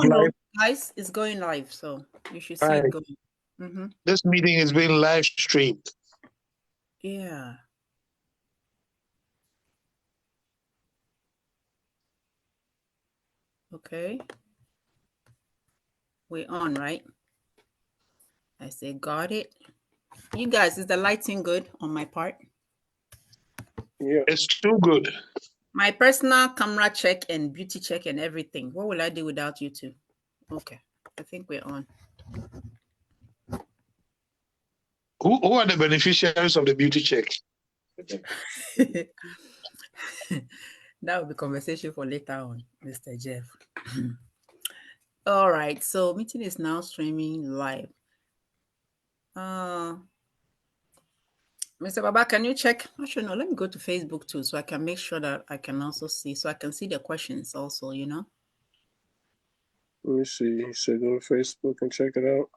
on, though, live. guys. It's going live, so you should see Right. it going. Mm-hmm. This meeting is being live streamed. Yeah. Okay. We're on, right? I say, got it. You guys, is the lighting good on my part? Yeah. It's too good. My personal camera check and beauty check and everything. What will I do without you two? Okay. I think we're on. Who are the beneficiaries of the beauty check? That will be conversation for later on, Mr. Jeff. All right. So meeting is now streaming live. Mr. Baba, can you check? Actually, no, let me go to Facebook too, so I can make sure that I can also see, so I can see the questions also, you know? Let me see. He said go to Facebook and check it out.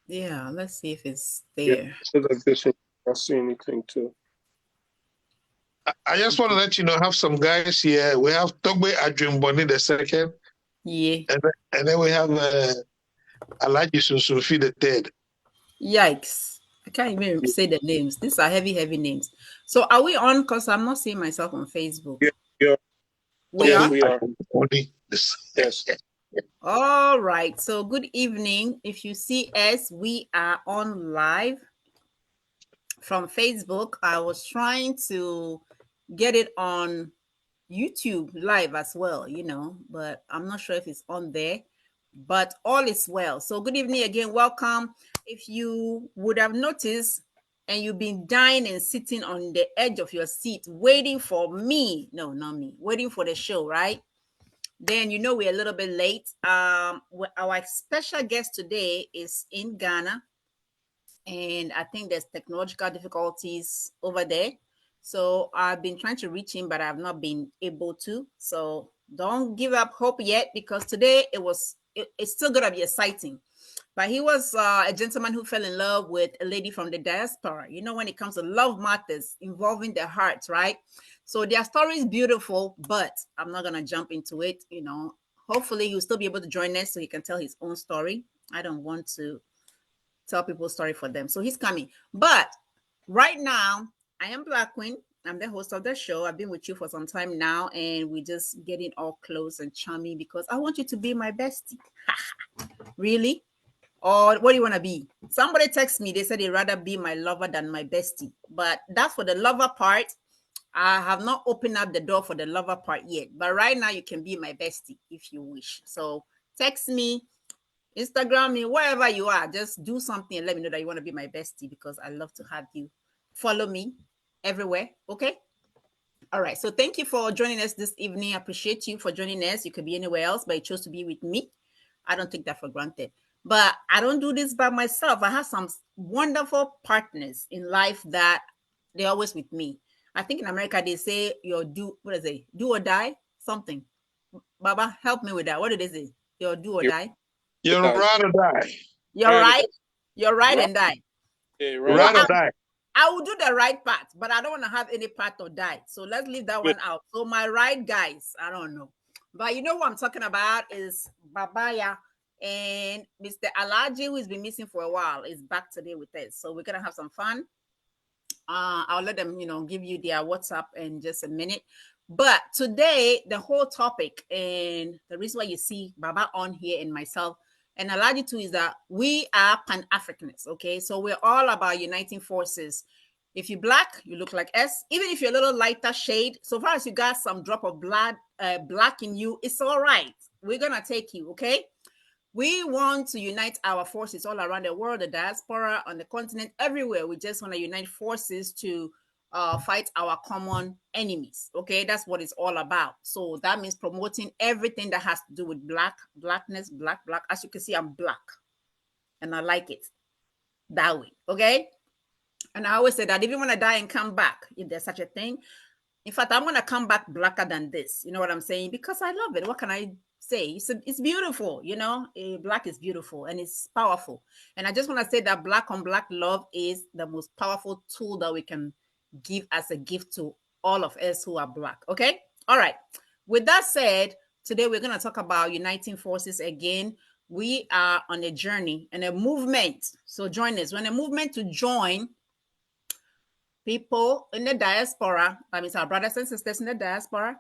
Yeah, let's see if it's there. Yeah, so that this, I see anything too. I just want to let you know, I have some guys here. We have Togbe Adrimboni the second. Yeah. And then we have Alaji Sunsufi the third. Yikes. I can't even say the names. These are heavy, heavy names. So are we on? Because I'm not seeing myself on Facebook. Yeah. We Yes, are? we are. Yes. All right. So good evening. If you see us, we are on live from Facebook. I was trying to get it on YouTube live as well, you know, but I'm not sure if it's on there. But all is well. So good evening again. Welcome. If you would have noticed and you've been dying and sitting on the edge of your seat waiting for me, no, not me, waiting for the show, right? Then you know we're a little bit late. Our special guest today is in Ghana, and I think there's technological difficulties over there. So I've been trying to reach him, but I've not been able to. So don't give up hope yet, because today it's still gonna be exciting. But he was a gentleman who fell in love with a lady from the diaspora. You know, when it comes to love matters involving the hearts, right? So their story is beautiful, but I'm not gonna jump into it. You know, hopefully he'll still be able to join us so he can tell his own story. I don't want to tell people's story for them. So he's coming. But right now, I am Black Queen. I'm the host of the show. I've been with you for some time now, and we're just getting all close and charming because I want you to be my bestie. Really? Or what do you want to be? Somebody text me. They said they'd rather be my lover than my bestie. But that's for the lover part. I have not opened up the door for the lover part yet. But right now, you can be my bestie if you wish. So text me, Instagram me, wherever you are. Just do something and let me know that you want to be my bestie, because I love to have you. Follow me everywhere. Okay? All right. So thank you for joining us this evening. I appreciate you for joining us. You could be anywhere else, but you chose to be with me. I don't take that for granted. But I don't do this by myself. I have some wonderful partners in life that they're always with me. I think in America they say do or die? Something. Baba, help me with that. What did they say? Your do or die? You're ride or die. You're right. You're right and die. Yeah, Ride or die. I will do the right part, but I don't want to have any part or die. So let's leave that one out. So my right guys, I don't know. But you know what I'm talking about is Babaya and Mr. Alaji, who has been missing for a while, is back today with us. So we're going to have some fun. I'll let them, give you their WhatsApp in just a minute. But today, the whole topic and the reason why you see Baba on here and myself and Alaji too is that we are Pan-Africanists, okay? So we're all about uniting forces. If you're Black, you look like us. Even if you're a little lighter shade, so far as you got some drop of blood, Black in you, it's all right. We're going to take you, okay? We want to unite our forces all around the world, the diaspora, on the continent, everywhere. We just want to unite forces to fight our common enemies. Okay, that's what it's all about. So that means promoting everything that has to do with blackness, black. As you can see, I'm Black, and I like it that way. Okay, and I always say that even when I die and come back, if there's such a thing, in fact, I'm gonna come back blacker than this. You know what I'm saying? Because I love it. What can I say? It's beautiful. Black is beautiful and it's powerful. And I just want to say that Black on Black love is the most powerful tool that we can give as a gift to all of us who are Black. Okay. All right. With that said, Today we're going to talk about uniting forces again. We are on a journey and a movement. So join us. We're on a movement to join people in the diaspora. That means our brothers and sisters in the diaspora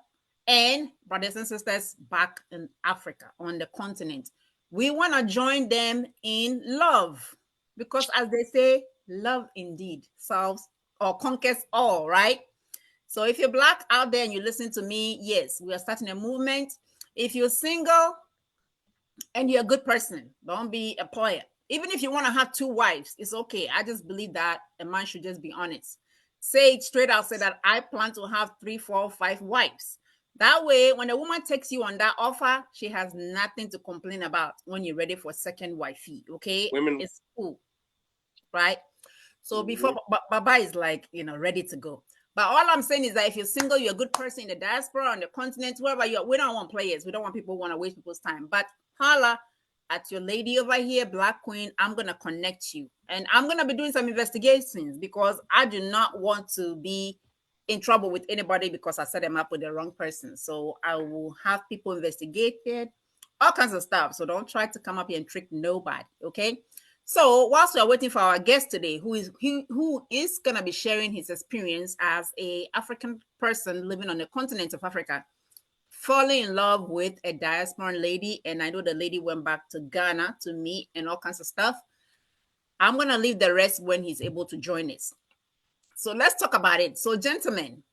and brothers and sisters back in Africa, on the continent. We want to join them in love because, as they say, love indeed solves or conquers all, right? So if you're Black out there and you listen to me, yes, we are starting a movement. If you're single and you're a good person, don't be a player. Even if you want to have 2 wives, it's okay. I just believe that a man should just be honest. Say it straight out, say that I plan to have 3, 4, 5 wives. That way, when a woman takes you on that offer, she has nothing to complain about when you're ready for second wifey, okay? Women, It's cool, right? So before Baba is like, ready to go. But all I'm saying is that if you're single, you're a good person in the diaspora, on the continent, wherever you are, we don't want players. We don't want people who want to waste people's time. But holla at your lady over here, Black Queen. I'm going to connect you. And I'm going to be doing some investigations because I do not want to be in trouble with anybody because I set them up with the wrong person. So I will have people investigated, all kinds of stuff. So don't try to come up here and trick nobody, okay? So whilst we are waiting for our guest today, who is going to be sharing his experience as a African person living on the continent of Africa, falling in love with a diasporan lady, and I know the lady went back to Ghana to meet and all kinds of stuff. I'm going to leave the rest when he's able to join us. So let's talk about it. So gentlemen,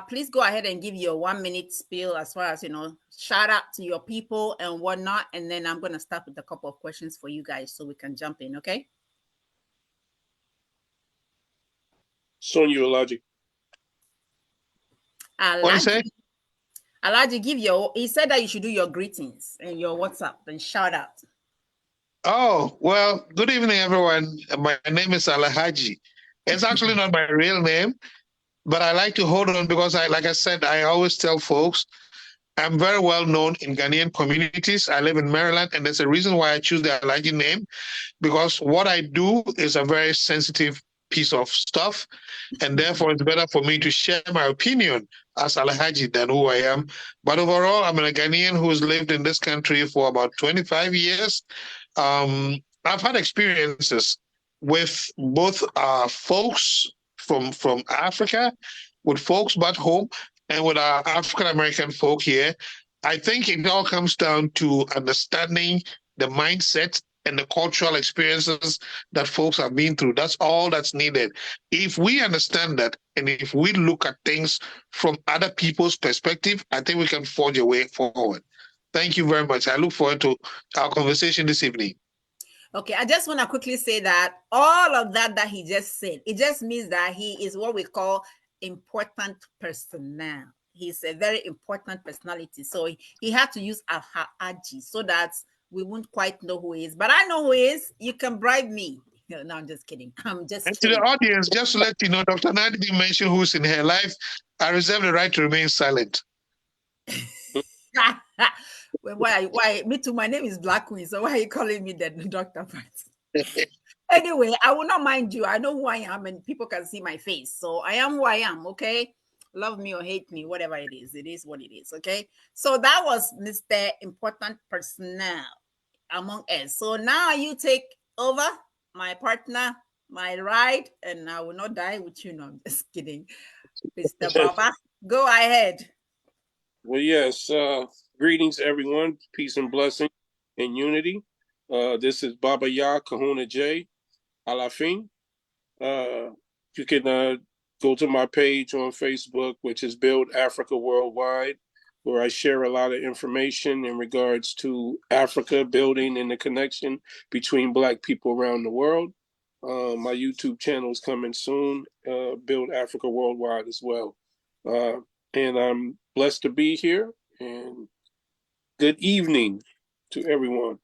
please go ahead and give your 1-minute spiel as far as, shout out to your people and whatnot. And then I'm going to start with a couple of questions for you guys so we can jump in, okay? Sonia Elijah. What do you say? Alaji, he said that you should do your greetings and your WhatsApp and shout out. Oh, well, good evening, everyone. My name is Alhaji. It's actually not my real name, but I like to hold on because like I said, I always tell folks I'm very well known in Ghanaian communities. I live in Maryland, and there's a reason why I choose the Alhaji name, because what I do is a very sensitive piece of stuff, and therefore it's better for me to share my opinion as Alhaji than who I am. But overall, I'm a Ghanaian who's lived in this country for about 25 years. I've had experiences with both folks from Africa, with folks back home, and with our African American folk here. I think it all comes down to understanding the mindset and the cultural experiences that folks have been through. That's all that's needed. If we understand that, and if we look at things from other people's perspective, I think we can forge a way forward. Thank you very much. I look forward to our conversation this evening. Okay, I just want to quickly say that all of that he just said, it just means that he is what we call important personnel. He's a very important personality. So he had to use Alhaji so that we won't quite know who he is. But I know who he is. You can bribe me. No, I'm just kidding. I'm just and kidding. To the audience, just to let you know, Dr. Nadi didn't mention who's in her life. I reserve the right to remain silent. Well, why? Me too. My name is Black Queen. So why are you calling me the doctor part? Anyway, I will not mind you. I know who I am, and people can see my face. So I am who I am. Okay, love me or hate me, whatever it is what it is. Okay. So that was Mr. Important Personnel among us. So now you take over, my partner, my ride, and I will not die with you. No, I'm just kidding. Mr. Baba, go ahead. Well, yes. Greetings, everyone. Peace and blessing and unity. This is Baba Ya Kahuna J. Alafin. You can go to my page on Facebook, which is Build Africa Worldwide, where I share a lot of information in regards to Africa, building and the connection between Black people around the world. My YouTube channel is coming soon, Build Africa Worldwide as well. And I'm blessed to be here, and good evening to everyone.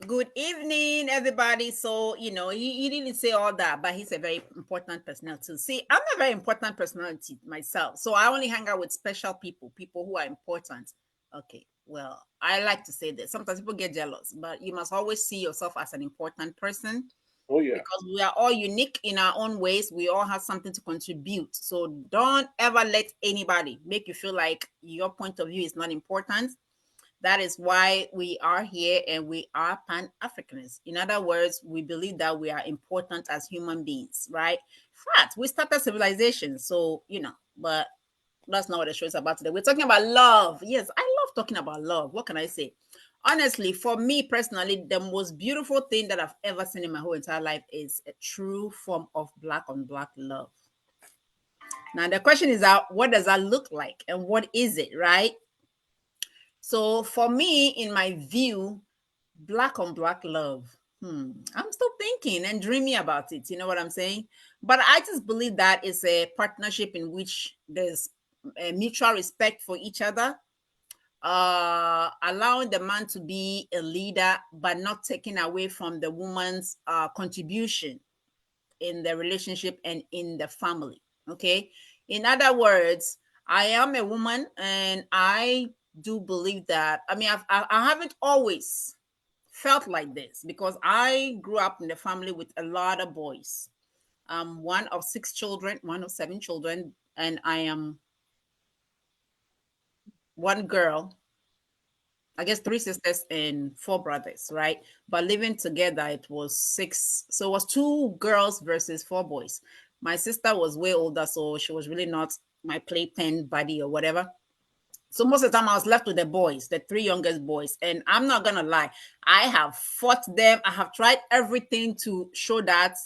Good evening, everybody. So, he didn't say all that, but he's a very important personality. See, I'm a very important personality myself. So I only hang out with special people who are important. Okay, well, I like to say this. Sometimes people get jealous, but you must always see yourself as an important person. Oh yeah. Because we are all unique in our own ways. We all have something to contribute. So don't ever let anybody make you feel like your point of view is not important. That is why we are here, and we are Pan-Africanists. In other words, we believe that we are important as human beings, right? In fact, we started civilization. So, but that's not what the show is about today. We're talking about love. Yes, I love talking about love. What can I say? Honestly, for me personally, the most beautiful thing that I've ever seen in my whole entire life is a true form of black on black love. Now, the question is out, what does that look like and what is it, right? So, for me, in my view, black on black love. I'm still thinking and dreaming about it. You know what I'm saying? But I just believe that it's a partnership in which there's a mutual respect for each other, allowing the man to be a leader, but not taking away from the woman's contribution in the relationship and in the family. Okay. In other words, I am a woman, and I do believe that. I mean, I haven't always felt like this because I grew up in a family with a lot of boys. One of 6 children, one of 7 children, and I am one girl. I guess 3 sisters and 4 brothers, right? But living together, it was 6. So it was 2 girls versus 4 boys. My sister was way older, so she was really not my playpen buddy or whatever. So most of the time I was left with the boys, the 3 youngest boys. And I'm not going to lie, I have fought them. I have tried everything to show that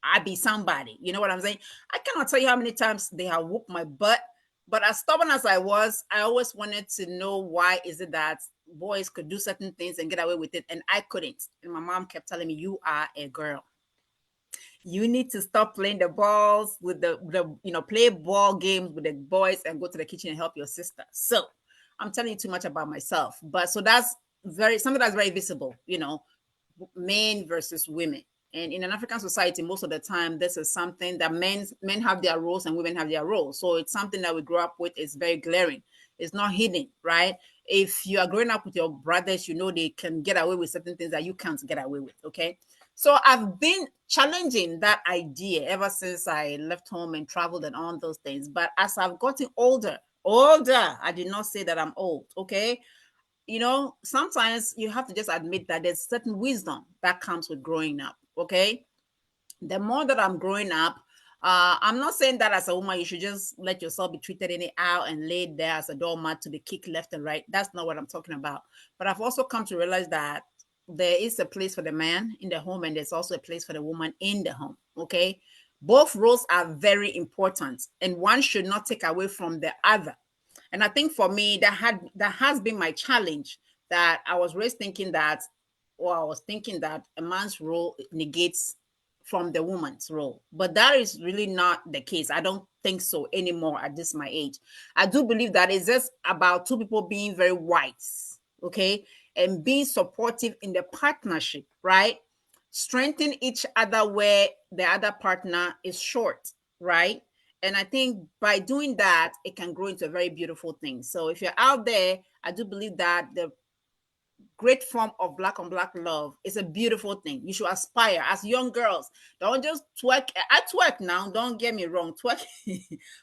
I be somebody. You know what I'm saying? I cannot tell you how many times they have whooped my butt. But as stubborn as I was, I always wanted to know why is it that boys could do certain things and get away with it and I couldn't. And my mom kept telling me, you are a girl. You need to stop playing the balls with the play ball games with the boys and go to the kitchen and help your sister. So I'm telling you too much about myself. But so that's something that's very visible, men versus women. And in an African society, most of the time, this is something that men have their roles and women have their roles. So it's something that we grow up with. It's very glaring. It's not hidden, right? If you are growing up with your brothers, they can get away with certain things that you can't get away with, okay? So I've been challenging that idea ever since I left home and traveled and all those things. But as I've gotten older, I did not say that I'm old, okay? Sometimes you have to just admit that there's certain wisdom that comes with growing up, okay? The more that I'm growing up, I'm not saying that as a woman, you should just let yourself be treated anyhow and laid there as a doormat to be kicked left and right. That's not what I'm talking about. But I've also come to realize that there is a place for the man in the home and there's also a place for the woman in the home, okay? Both roles are very important and one should not take away from the other. And I think for me, that has been my challenge, that I was raised thinking that, or I was thinking that a man's role negates from the woman's role. But that is really not the case. I don't think so anymore at this my age. I do believe that it's just about 2 people being very wise, okay, and being supportive in the partnership, right? Strengthen each other where the other partner is short, right? And I think by doing that, it can grow into a very beautiful thing. So if you're out there, I do believe that the great form of black on black love is a beautiful thing. You should aspire as young girls. Don't just twerk. I twerk now, don't get me wrong, twerk,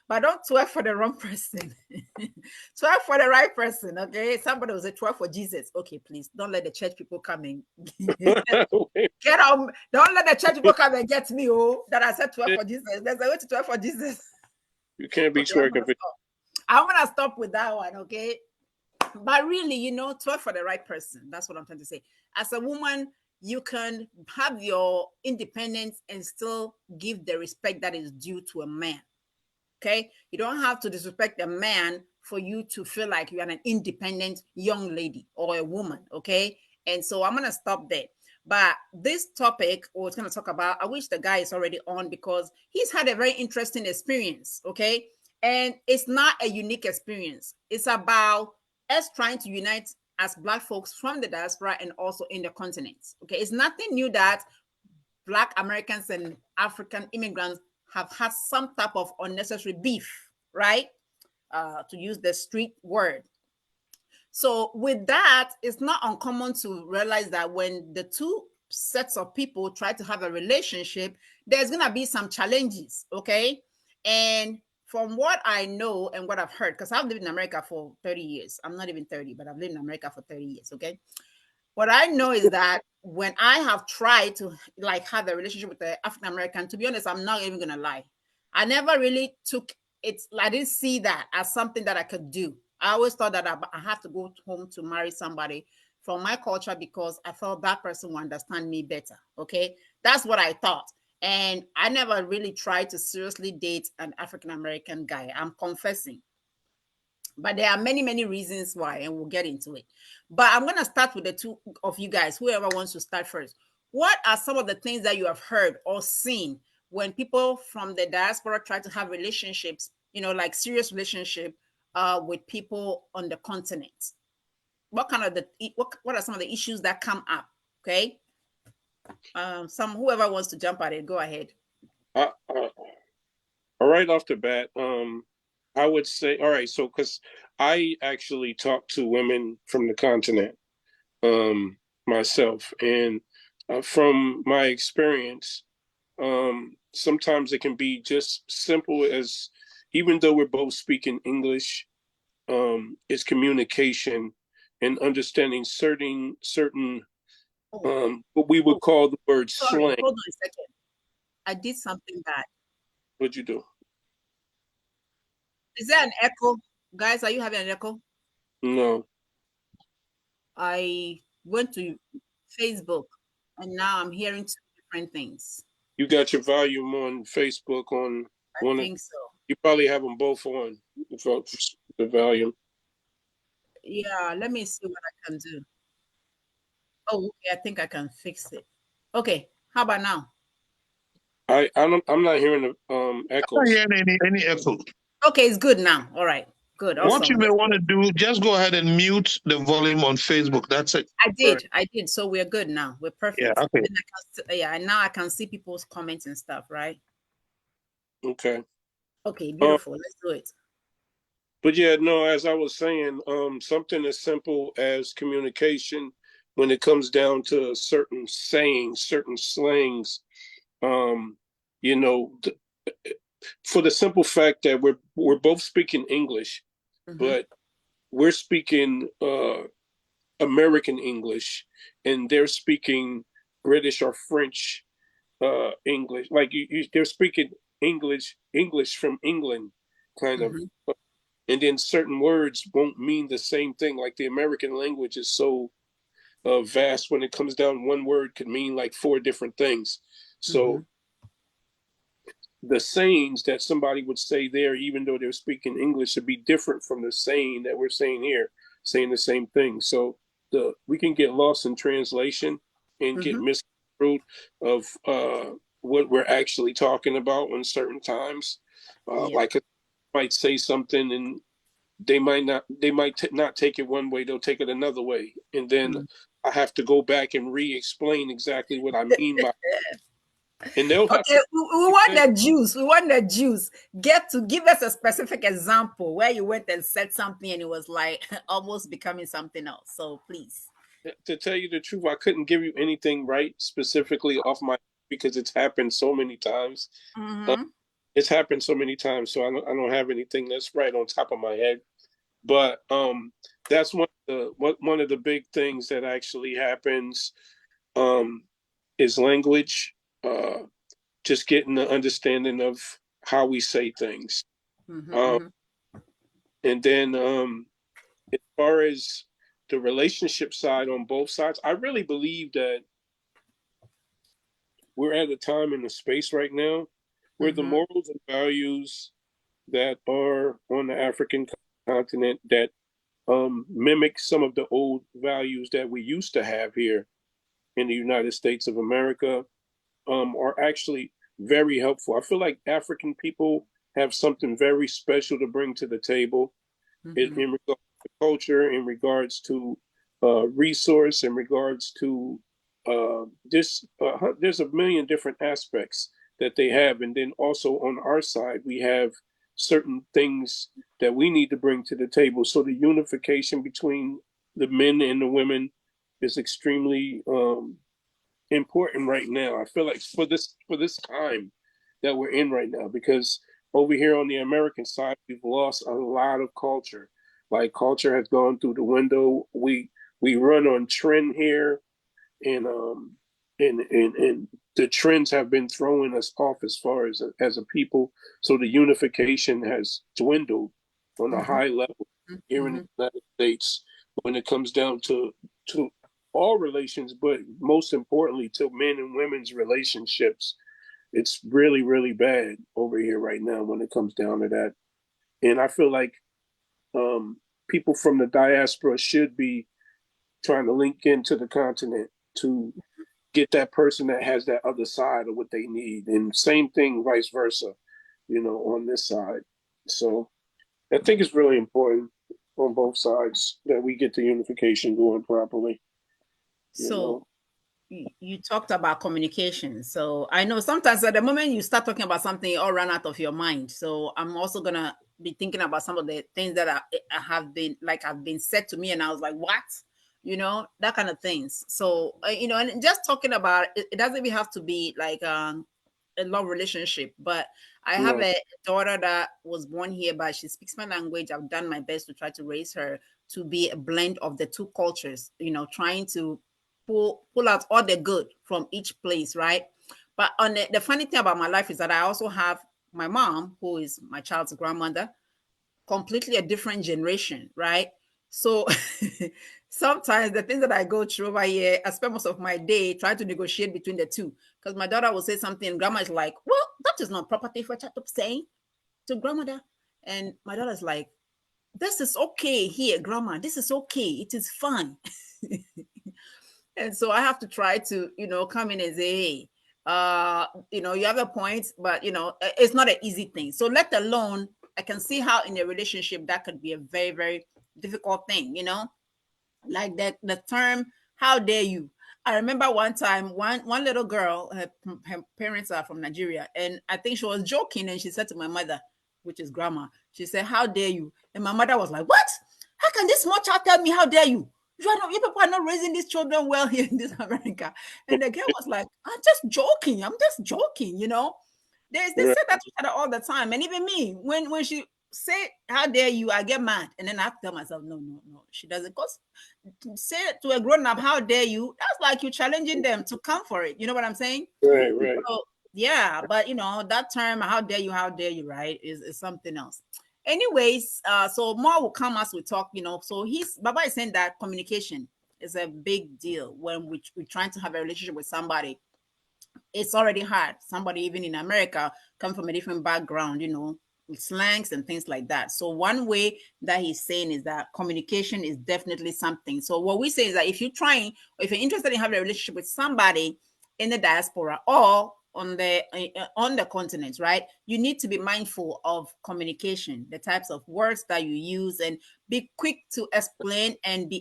but don't twerk for the wrong person. Twerk for the right person, okay? Somebody will say twerk for Jesus. Okay, please don't let the church people come and get on. Don't let the church people come and get me, that I said twerk for Jesus. There's a way to twerk for Jesus. You can't be Okay, twerking. I'm gonna stop with that one, okay? But really, twerk for the right person. That's what I'm trying to say. As a woman, you can have your independence and still give the respect that is due to a man. Okay? You don't have to disrespect a man for you to feel like you're an independent young lady or a woman. Okay? And so I'm gonna stop there. But this topic we're going to talk about, I wish the guy is already on because he's had a very interesting experience. Okay? And it's not a unique experience. It's about us trying to unite as Black folks from the diaspora and also in the continent. Okay, it's nothing new that Black Americans and African immigrants have had some type of unnecessary beef, right? To use the street word. So with that, it's not uncommon to realize that when the two sets of people try to have a relationship, there's going to be some challenges, okay? And from what I know and what I've heard, because I've lived in America for 30 years. I'm not even 30, but I've lived in America for 30 years, okay? What I know is that when I have tried to like have a relationship with the African American, to be honest, I'm not even gonna lie. I never really took it, I didn't see that as something that I could do. I always thought that I have to go home to marry somebody from my culture because I felt that person will understand me better. Okay. That's what I thought. And I never really tried to seriously date an African American guy. I'm confessing. But there are many, many reasons why, and we'll get into it. But I'm going to start with the two of you guys, whoever wants to start first. What are some of the things that you have heard or seen when people from the diaspora try to have relationships, like serious relationship with people on the continent? What are some of the issues that come up? Okay. Whoever wants to jump at it, go ahead. Right off the bat, I would say, all right, so because I actually talk to women from the continent myself, and from my experience, sometimes it can be just simple as, even though we're both speaking English, it's communication and understanding certain what we would call the word Sorry, slang. hold on a second. I did something bad. What'd you do? Is there an echo? Guys, are you having an echo? No. I went to Facebook and now I'm hearing two different things. You got your volume on Facebook on I think so. You probably have them both on for the volume. Yeah, let me see what I can do. Oh, okay, I think I can fix it. Okay, how about now? I'm not hearing the echoes. I'm not hearing any echo. Okay, it's good now. All right, good. Awesome. What you may want to do, just go ahead and mute the volume on Facebook. That's it. I did. So we're good now. We're perfect. Yeah, okay. And now I can see people's comments and stuff, right? Okay. Okay, beautiful. Let's do it. But yeah, no, as I was saying, something as simple as communication when it comes down to certain sayings, certain slangs, you know, for the simple fact that we're both speaking English, but we're speaking American English, and they're speaking British or French English. Like they're speaking English from England, kind of. And then certain words won't mean the same thing. Like the American language is so vast. When it comes down, one word could mean like 4 different things. So the sayings that somebody would say there, even though they're speaking English, should be different from the saying that we're saying here, saying the same thing. So we can get lost in translation and get misconstrued of what we're actually talking about in certain times. Like I might say something and they might not take it one way, they'll take it another way. And then I have to go back and re-explain exactly what I mean by and they'll have we want the juice. We want the juice. Give us a specific example where you went and said something and it was like almost becoming something else. So please. To tell you the truth, I couldn't give you anything right specifically off my, because it's happened so many times. It's happened so many times, so I don't have anything that's right on top of my head. But that's one of the big things that actually happens is language. Just getting the understanding of how we say things. And then as far as the relationship side on both sides, I really believe that we're at a time in the space right now where the morals and values that are on the African continent that mimic some of the old values that we used to have here in the United States of America are actually very helpful. I feel like African people have something very special to bring to the table in regards to culture, in regards to resource, in regards to there's a million different aspects that they have. And then also on our side, we have certain things that we need to bring to the table. So the unification between the men and the women is extremely important right now. I feel like for this time that we're in right now, because over here on the American side, we've lost a lot of culture. Like culture has gone through the window. We run on trend here, and and the trends have been throwing us off as far as a people. So the unification has dwindled on a high level here in the United States when it comes down to all relations, but most importantly to men and women's relationships. It's really, really bad over here right now when it comes down to that. And I feel like people from the diaspora should be trying to link into the continent to get that person that has that other side of what they need. And same thing, vice versa, on this side. So I think it's really important on both sides that we get the unification going properly. So you talked about communication. So I know sometimes at the moment you start talking about something, it all run out of your mind. So I'm also gonna be thinking about some of the things that have been said to me, and I was like, what? That kind of things. So and just talking about it, it doesn't even have to be like a love relationship, but I have a daughter that was born here, but she speaks my language. I've done my best to try to raise her to be a blend of the two cultures, trying to pull out all the good from each place, right? But on the funny thing about my life is that I also have my mom, who is my child's grandmother, completely a different generation, right? So sometimes the things that I go through over here, I spend most of my day trying to negotiate between the two. Because my daughter will say something, and grandma is like, well, that is not property for a child to say to grandmother. And my daughter's like, this is okay here, grandma. This is okay. It is fine. And so I have to try to, come in and say, hey, you have a point, but, it's not an easy thing. So let alone, I can see how in a relationship that could be a very, very difficult thing, like the term, how dare you? I remember one time, one little girl, her parents are from Nigeria, and I think she was joking, and she said to my mother, which is grandma, she said, how dare you? And my mother was like, what? How can this small child tell me how dare you? You people are not raising these children well here in this America. And the girl was like, I'm just joking. They say that to each other all the time. And even me, when she say, how dare you, I get mad. And then I have to tell myself, no, she doesn't. Because to say to a grown-up, how dare you, that's like you challenging them to come for it. You know what I'm saying? Right. So, yeah, but that term, how dare you, right, is something else. Anyways, so more will come as we talk, So Baba is saying that communication is a big deal when we're trying to have a relationship with somebody. It's already hard. Somebody even in America come from a different background, with slangs and things like that. So one way that he's saying is that communication is definitely something. So what we say is that if you're interested in having a relationship with somebody in the diaspora or on the continent, right, you need to be mindful of communication, the types of words that you use, and be quick to explain and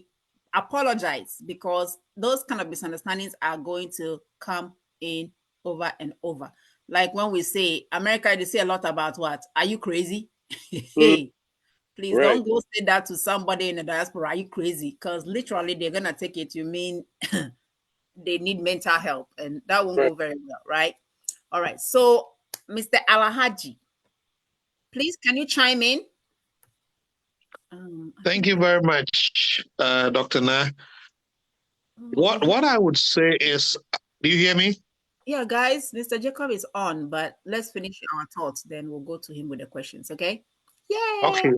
apologize, because those kind of misunderstandings are going to come in over and over. Like when we say America, they say a lot about what? Are you crazy? Hey, please don't go say that to somebody in the diaspora. Are you crazy? Because literally they're gonna take it. You mean they need mental help, and that won't go very well, right? All right. So, Mr. Alahaji, please, can you chime in? Thank you very much, Dr. Na. What I would say is, do you hear me? Yeah, guys, Mr. Jacob is on, but let's finish our thoughts. Then we'll go to him with the questions, okay? Yeah.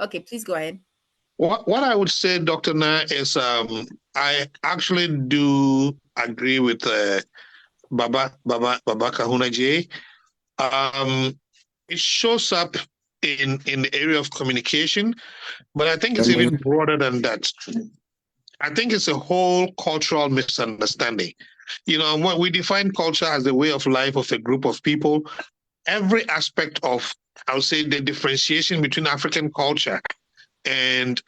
Okay, please go ahead. What I would say, Dr. Na, is I actually do agree with Baba Kahuna J. It shows up in the area of communication, but I think it's even broader than that. I think it's a whole cultural misunderstanding. When we define culture as the way of life of a group of people, every aspect of, I would say, the differentiation between African culture and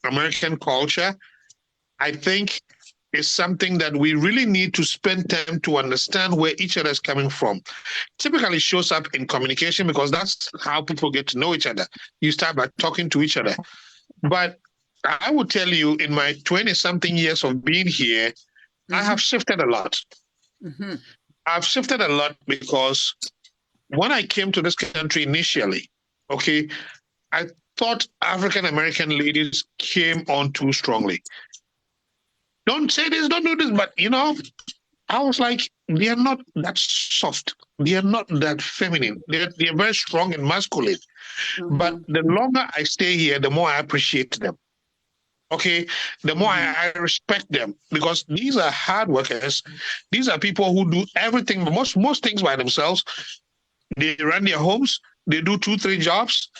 American culture, I think is something that we really need to spend time to understand where each other is coming from. Typically shows up in communication, because that's how people get to know each other. You start by talking to each other. But I would tell you, in my 20-something years of being here, I have shifted a lot. I've shifted a lot because when I came to this country initially, okay, I thought African American ladies came on too strongly. Don't say this, don't do this, but I was like, they are not that soft. They are not that feminine. They're very strong and masculine. But the longer I stay here, the more I appreciate them. Okay, the more I respect them, because these are hard workers. These are people who do everything, most things by themselves. They run their homes. They do 2-3 jobs.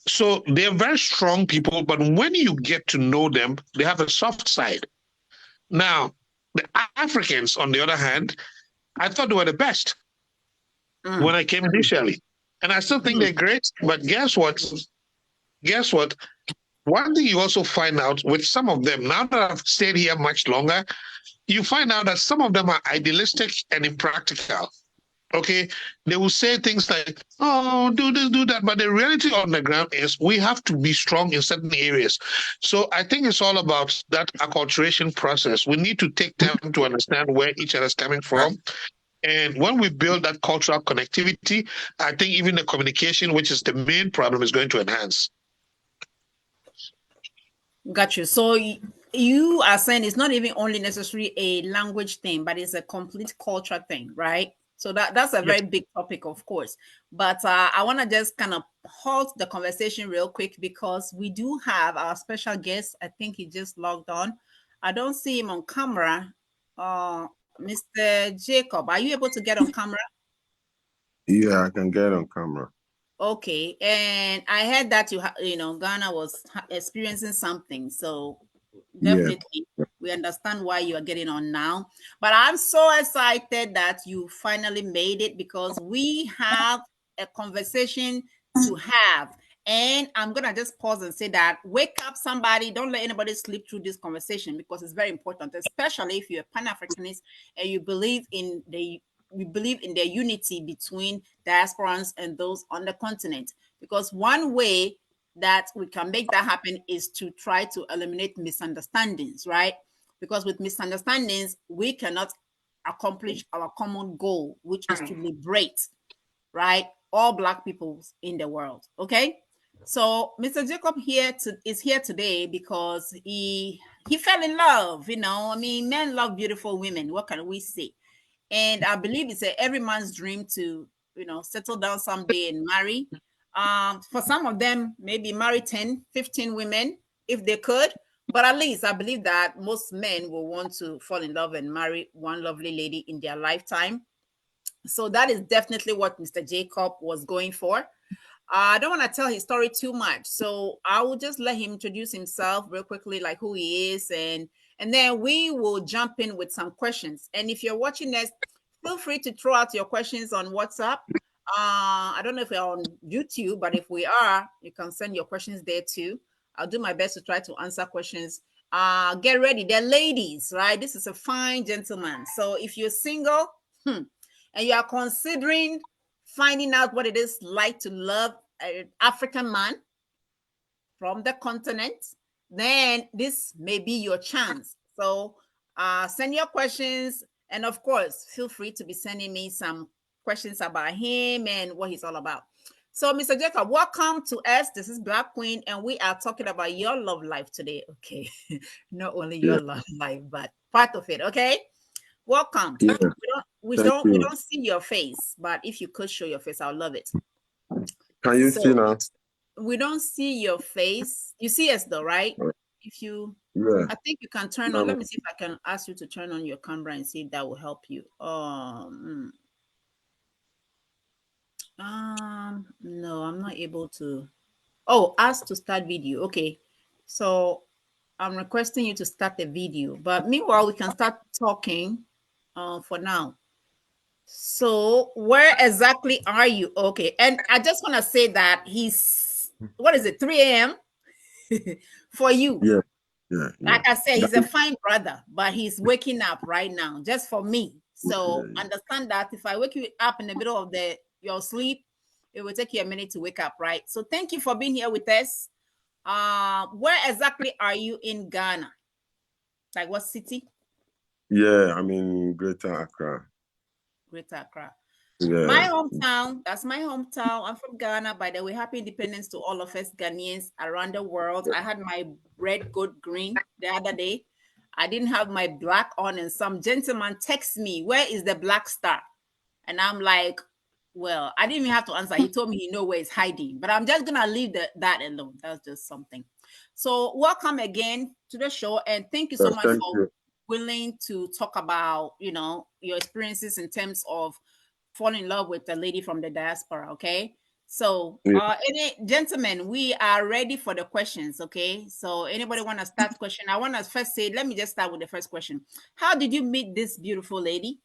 So they're very strong people. But when you get to know them, they have a soft side. Now, the Africans, on the other hand, I thought they were the best when I came initially. And I still think they're great. But guess what? One thing you also find out with some of them, now that I've stayed here much longer, you find out that some of them are idealistic and impractical. Okay, they will say things like, "Oh, do this, do that," but the reality on the ground is we have to be strong in certain areas. So I think it's all about that acculturation process. We need to take time to understand where each other is coming from. And when we build that cultural connectivity, I think even the communication, which is the main problem, is going to enhance. Got you. So you are saying it's not even only necessarily a language thing, but it's a complete culture thing, right? So that's a very big topic, of course. But I want to just kind of halt the conversation real quick because we do have our special guest. I think he just logged on. I don't see him on camera. Mr. Jacob, are you able to get on camera? Yeah, I can get on camera. Okay, and I heard that Ghana was experiencing something, so definitely we understand why you are getting on now. But I'm so excited that you finally made it because we have a conversation to have. And I'm gonna just pause and say that wake up somebody, don't let anybody sleep through this conversation because it's very important, especially if you're a Pan-Africanist and you believe in the unity between diasporans and those on the continent. Because one way that we can make that happen is to try to eliminate misunderstandings, right? Because with misunderstandings, we cannot accomplish our common goal, which is to liberate, right, all Black peoples in the world. Okay, so Mr. Jacob is here today because he fell in love. I mean, men love beautiful women. What can we say? And I believe it's every man's dream to, settle down someday and marry. For some of them, maybe marry 10, 15 women if they could. But at least I believe that most men will want to fall in love and marry one lovely lady in their lifetime. So that is definitely what Mr. Jacob was going for. I don't want to tell his story too much, so I will just let him introduce himself real quickly, like who he is, and then we will jump in with some questions. And if you're watching this, feel free to throw out your questions on WhatsApp. I don't know if we're on YouTube, but if we are, you can send your questions there too. I'll do my best to try to answer questions. Get ready, they're ladies, right? This is a fine gentleman. So if you're single, and you are considering finding out what it is like to love an African man from the continent, then this may be your chance. So send your questions. And of course, feel free to be sending me some questions about him and what he's all about. So, Mr. Jacob, welcome to us. This is Black Queen, and we are talking about your love life today. Okay. Not only your love life, but part of it. Okay. Welcome. Yeah. We don't see your face, but if you could show your face, I'll love it. Can you see now? We don't see your face. You see us though, right? If you, I think you can turn on. Let me see if I can ask you to turn on your camera and see if that will help you. No, I'm not able to. Oh, ask to start video. Okay, so I'm requesting you to start the video, but meanwhile we can start talking. For now. So where exactly are you? Okay, and I just want to say that he's, what is it, 3 a.m. for you? Yeah. Like I said, he's a fine brother, but he's waking up right now just for me. So understand that if I wake you up in the middle of your sleep, it will take you a minute to wake up, right? So thank you for being here with us. Where exactly are you in Ghana? Like what city? Yeah, I'm in Greater Accra. Greater Accra. Yeah. My hometown, that's my hometown. I'm from Ghana, by the way. Happy independence to all of us Ghanaians around the world. I had my red, gold, green the other day. I didn't have my black on, and some gentleman texts me, "Where is the black star?" And I'm like, well, I didn't even have to answer. He told me he know where it's hiding, but I'm just gonna leave that alone. That's just something. So welcome again to the show, and thank you so much Thank for you. willing to talk about, your experiences in terms of falling in love with a lady from the diaspora. Okay. So, Yeah. any gentlemen, we are ready for the questions. Okay. So, anybody want to start question? I want to first say, let me just start with the first question. How did you meet this beautiful lady?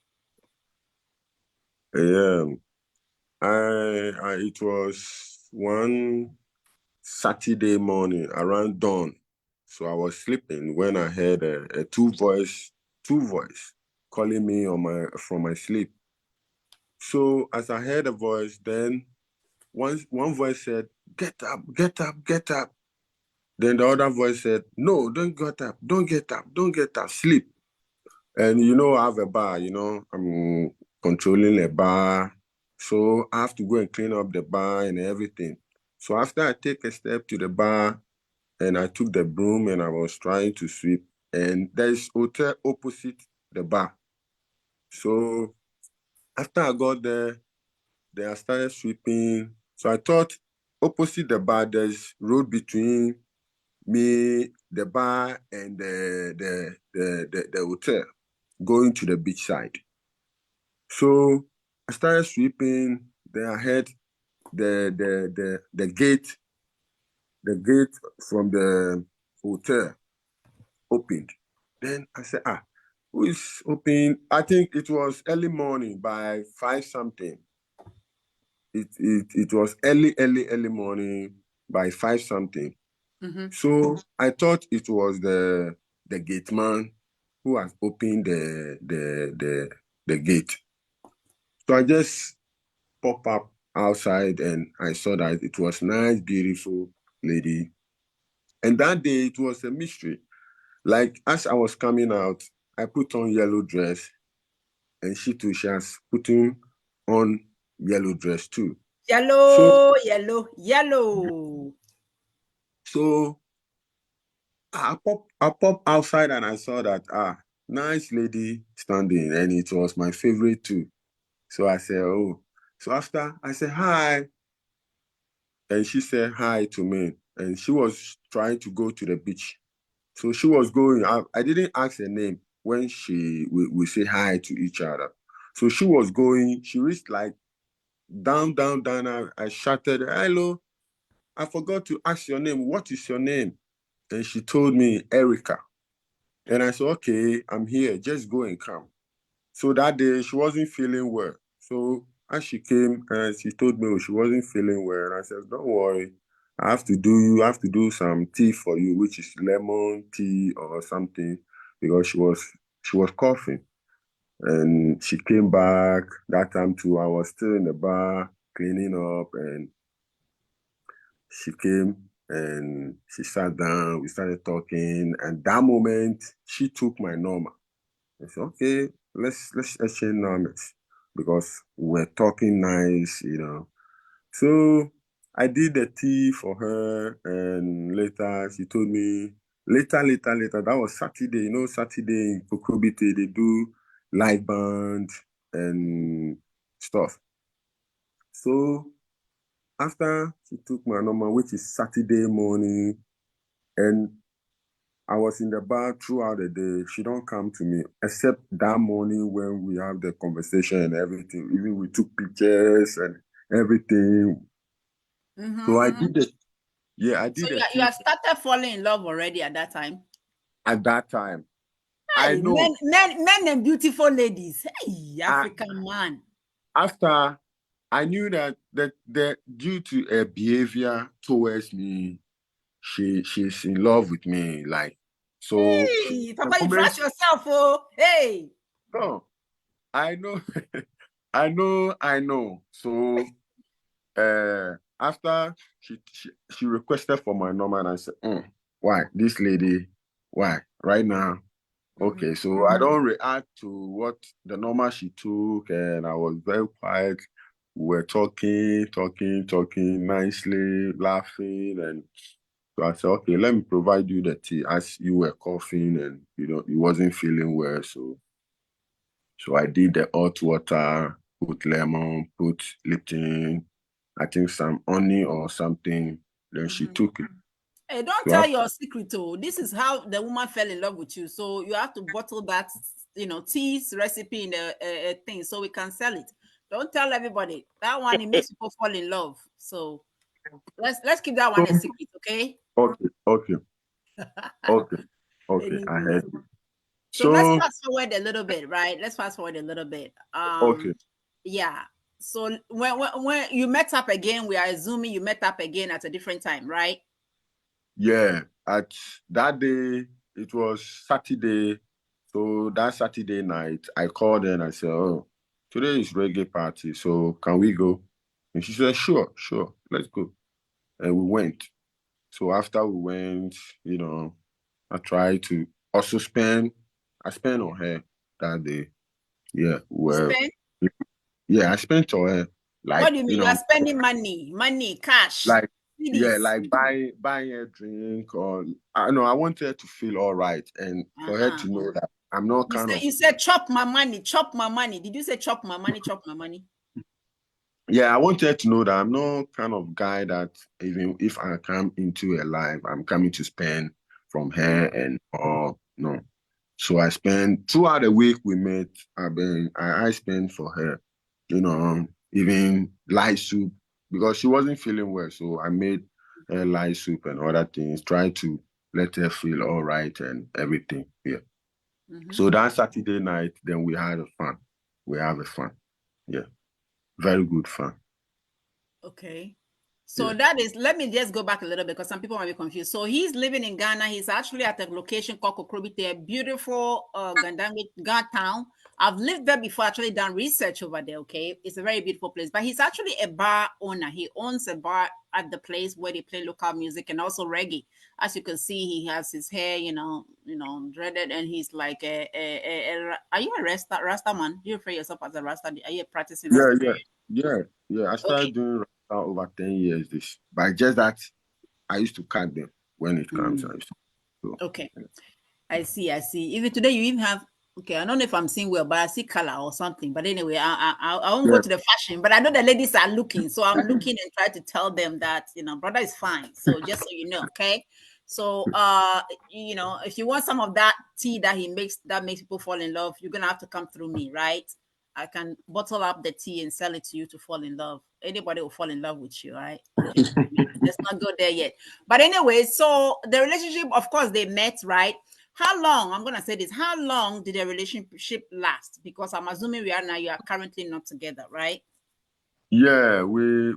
Yeah. It was one Saturday morning around dawn. So I was sleeping when I heard a two voice calling me from my sleep. So as I heard a voice, then one voice said, "Get up, get up, get up." Then the other voice said, "No, don't get up, don't get up, don't get up, sleep." And I have a bar, I'm controlling a bar. So I have to go and clean up the bar and everything. So after I take a step to the bar and I took the broom and I was trying to sweep, and there's hotel opposite the bar. So after I got there, then I started sweeping. So I thought opposite the bar, there's road between me, the bar, and the hotel going to the beach side. So I started sweeping. Then I heard the gate from the hotel opened. Then I said, who is open? I think it was early morning by 5 something. It was early morning by 5 something. Mm-hmm. So I thought it was the gate man who has opened the gate. So I just pop up outside and I saw that it was nice, beautiful lady. And that day it was a mystery. Like as I was coming out, I put on yellow dress and she too, she has putting on yellow dress too. Yellow, yellow, yellow. So I pop outside and I saw that nice lady standing, and it was my favorite too. So I said, oh. So after I said hi, and she said hi to me, and she was trying to go to the beach. So she was going. I didn't ask her name when we say hi to each other. So she was going. She reached like down. I shouted, "Hello! I forgot to ask your name. What is your name?" And she told me, Erica. And I said, okay, I'm here. Just go and come. So that day she wasn't feeling well. So as she came and she told me she wasn't feeling well, and I said, don't worry. I have to do some tea for you, which is lemon tea or something, because she was coughing. And she came back that time too. I was still in the bar cleaning up, and she came and she sat down. We started talking, and that moment she took my number. I said, okay, let's exchange numbers because we're talking nice. So I did the tea for her, and later she told me later. That was Saturday. Saturday in Kokobite they do live band and stuff. So after she took my number, which is Saturday morning, and I was in the bar throughout the day. She don't come to me except that morning when we have the conversation and everything. Even we took pictures and everything. Mm-hmm, So I mm-hmm. did it. Yeah, I So did you, it you have started falling in love already at that time. at that time. I Hey, know. men and beautiful ladies. Hey, African man. After I knew that due to her behavior towards me, she's in love with me. Like so. Hey, The Papa, you moment, trust yourself, oh. Hey. no, I know, I know. So after she requested for my number, and I said, why this lady? Why right now? Okay, so I don't react to what the normal she took, and I was very quiet. We were talking nicely, laughing, and so I said, okay, let me provide you the tea as you were coughing and you wasn't feeling well. So I did the hot water, put lemon, put Lipton, I think some honey or something. Then she took it. Hey, don't So tell your secret, oh. This is how the woman fell in love with you. So you have to bottle that, tea's recipe in a thing so we can sell it. Don't tell everybody. That one, it makes people fall in love. So let's keep that one a secret, okay? Okay. I Anyway. heard you. So let's fast forward a little bit, right? Let's fast forward a little bit. Okay. Yeah. So when you met up again, we are assuming you met up again at a different time, right? Yeah. At that day, it was Saturday. So that Saturday night, I called her and I said, "Oh, today is reggae party. So can we go?" And she said, "Sure, let's go." And we went. So after we went, I tried to also I spent on her that day. Yeah, well, Spend? yeah, I spent on her, What like, do you mean? You are spending money, cash, like, yeah, CDs. like buying a drink, or I know I want her to feel all right, and for her to know that I'm not You said chop my money. Did you say chop my money? Yeah, I want her to know that I'm not kind of guy that even if I come into a life, I'm coming to spend from her and no. So I spend throughout the week we met. I spend for her, even light soup because she wasn't feeling well. So I made her light soup and other things, try to let her feel all right and everything. Yeah. So that Saturday night, then we had a fun. We have a fun. Yeah. Very good fun. Okay. So let me just go back a little bit because some people might be confused. So he's living in Ghana. He's actually at a location called Kokrobite, a beautiful Ghana town. I've lived there before, actually done research over there, okay? It's a very beautiful place. But he's actually a bar owner. He owns a bar at the place where they play local music and also reggae. As you can see, he has his hair, dreaded, and he's like are you a Rasta man? Do you refer yourself as a Rasta? Are you a practicing Rasta? Yeah. I started doing over 10 years this, but just that I used to cut them when it comes. Okay. I see. Even today, you even have. Okay, I don't know if I'm seeing well, but I see color or something. But anyway, I won't go to the fashion. But I know the ladies are looking, so I'm looking and try to tell them that brother is fine. So just so you know, okay. So if you want some of that tea that he makes that makes people fall in love, you're gonna have to come through me, right? I can bottle up the tea and sell it to you to fall in love. Anybody will fall in love with you, right? Okay, let's not go there yet. But anyway, so the relationship, of course, they met, right? How long, I'm going to say this, how long did the relationship last? Because I'm assuming you are currently not together, right? Yeah, we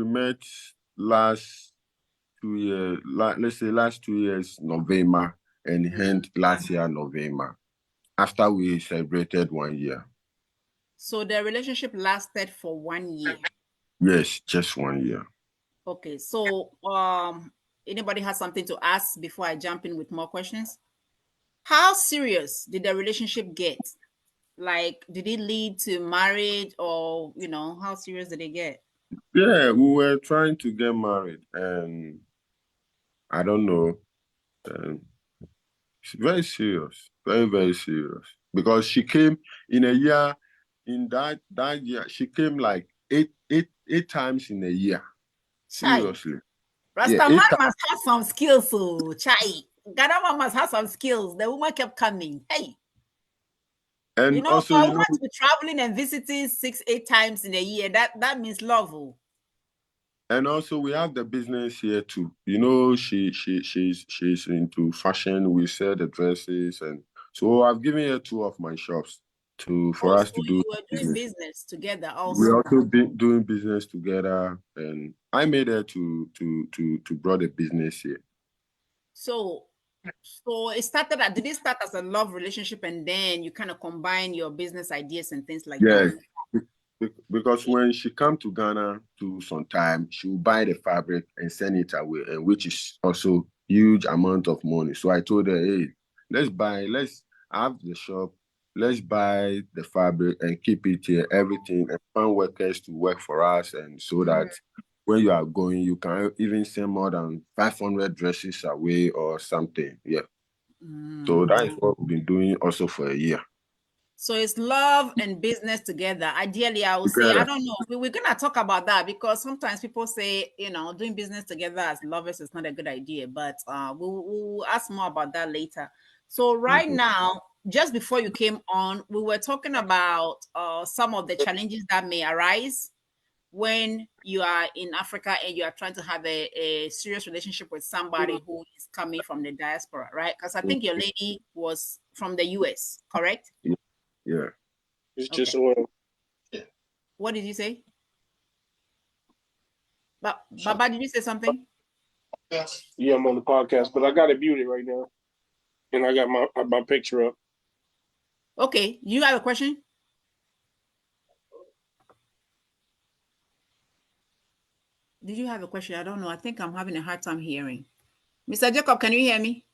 met last 2 years, let's say last 2 years, November, and end last year, November, after we celebrated 1 year. So the relationship lasted for 1 year? Yes, just 1 year. Okay, so anybody has something to ask before I jump in with more questions? How serious did the relationship get? Like, did it lead to marriage, or how serious did it get? Yeah, we were trying to get married, and I don't know. It's very serious, very, very serious. Because she came in a year, in that year, she came like eight times in a year. Chai. Seriously. Yeah, Rastaman must have some skills, so chai. Ghana must have some skills. The woman kept coming. Hey. And also, for a woman to be traveling and visiting 6-8 times in a year, that means love. and also we have the business here too. She's into fashion. We sell the dresses, and so I've given her 2 of my shops for us to do. You were doing business together also. We also been doing business together, and I made her to brought the business here. So it did it start as a love relationship, and then you kind of combine your business ideas and things like that? Because when she come to Ghana to some time, she will buy the fabric and send it away, and which is also huge amount of money. So I told her, hey, let's have the shop, let's buy the fabric and keep it here, everything, and find workers to work for us, and so that when you are going, you can even send more than 500 dresses away or something. Yeah. So that is what we've been doing also for a year. So it's love and business together. Ideally, I would say, I don't know. We're going to talk about that because sometimes people say, doing business together as lovers is not a good idea. But we'll ask more about that later. So right now, just before you came on, we were talking about some of the challenges that may arise when you are in Africa and you are trying to have a serious relationship with somebody who is coming from the diaspora, right? Because I think your lady was from the US, correct? Yeah. It's just oil. What did you say? Baba, did you say something? Yeah, I'm on the podcast, but I got it muted right now. And I got my picture up. Okay. You have a question? Did you have a question? I don't know. I think I'm having a hard time hearing. Mr. Jacob, can you hear me?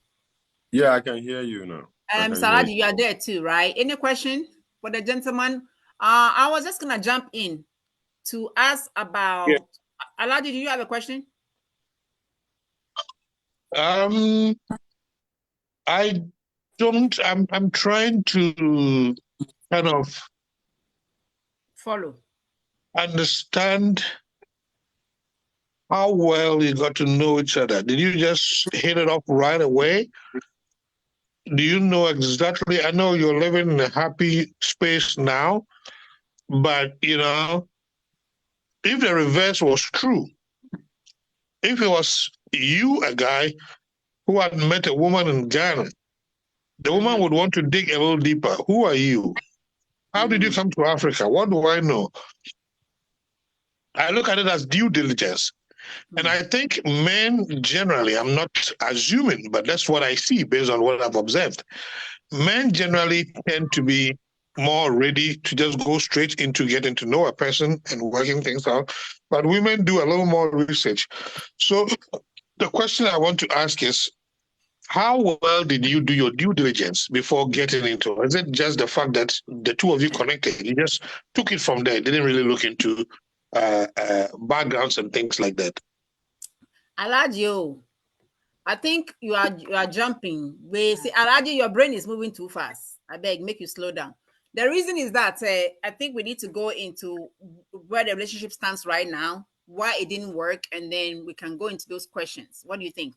Yeah, I can hear you now. Mr. Aladi, you are there too, right? Any question for the gentleman? I was just gonna jump in to ask about Aladi. Do you have a question? I don't. I'm trying to kind of follow, understand how well you got to know each other. Did you just hit it off right away? Do you know exactly? I know you're living in a happy space now, but if the reverse was true, if it was you, a guy who had met a woman in Ghana, the woman would want to dig a little deeper. Who are you? How did you come to Africa? What do I know? I look at it as due diligence. And I think men generally, I'm not assuming, but that's what I see based on what I've observed. Men generally tend to be more ready to just go straight into getting to know a person and working things out. But women do a little more research. So the question I want to ask is, how well did you do your due diligence before getting into it? Is it just the fact that the two of you connected? You just took it from there, didn't really look into backgrounds and things like that? Aladio, I think you are jumping. See, Aladio, your brain is moving too fast. I beg, make you slow down. The reason is that I think we need to go into where the relationship stands right now, why it didn't work, and then we can go into those questions. What do you think?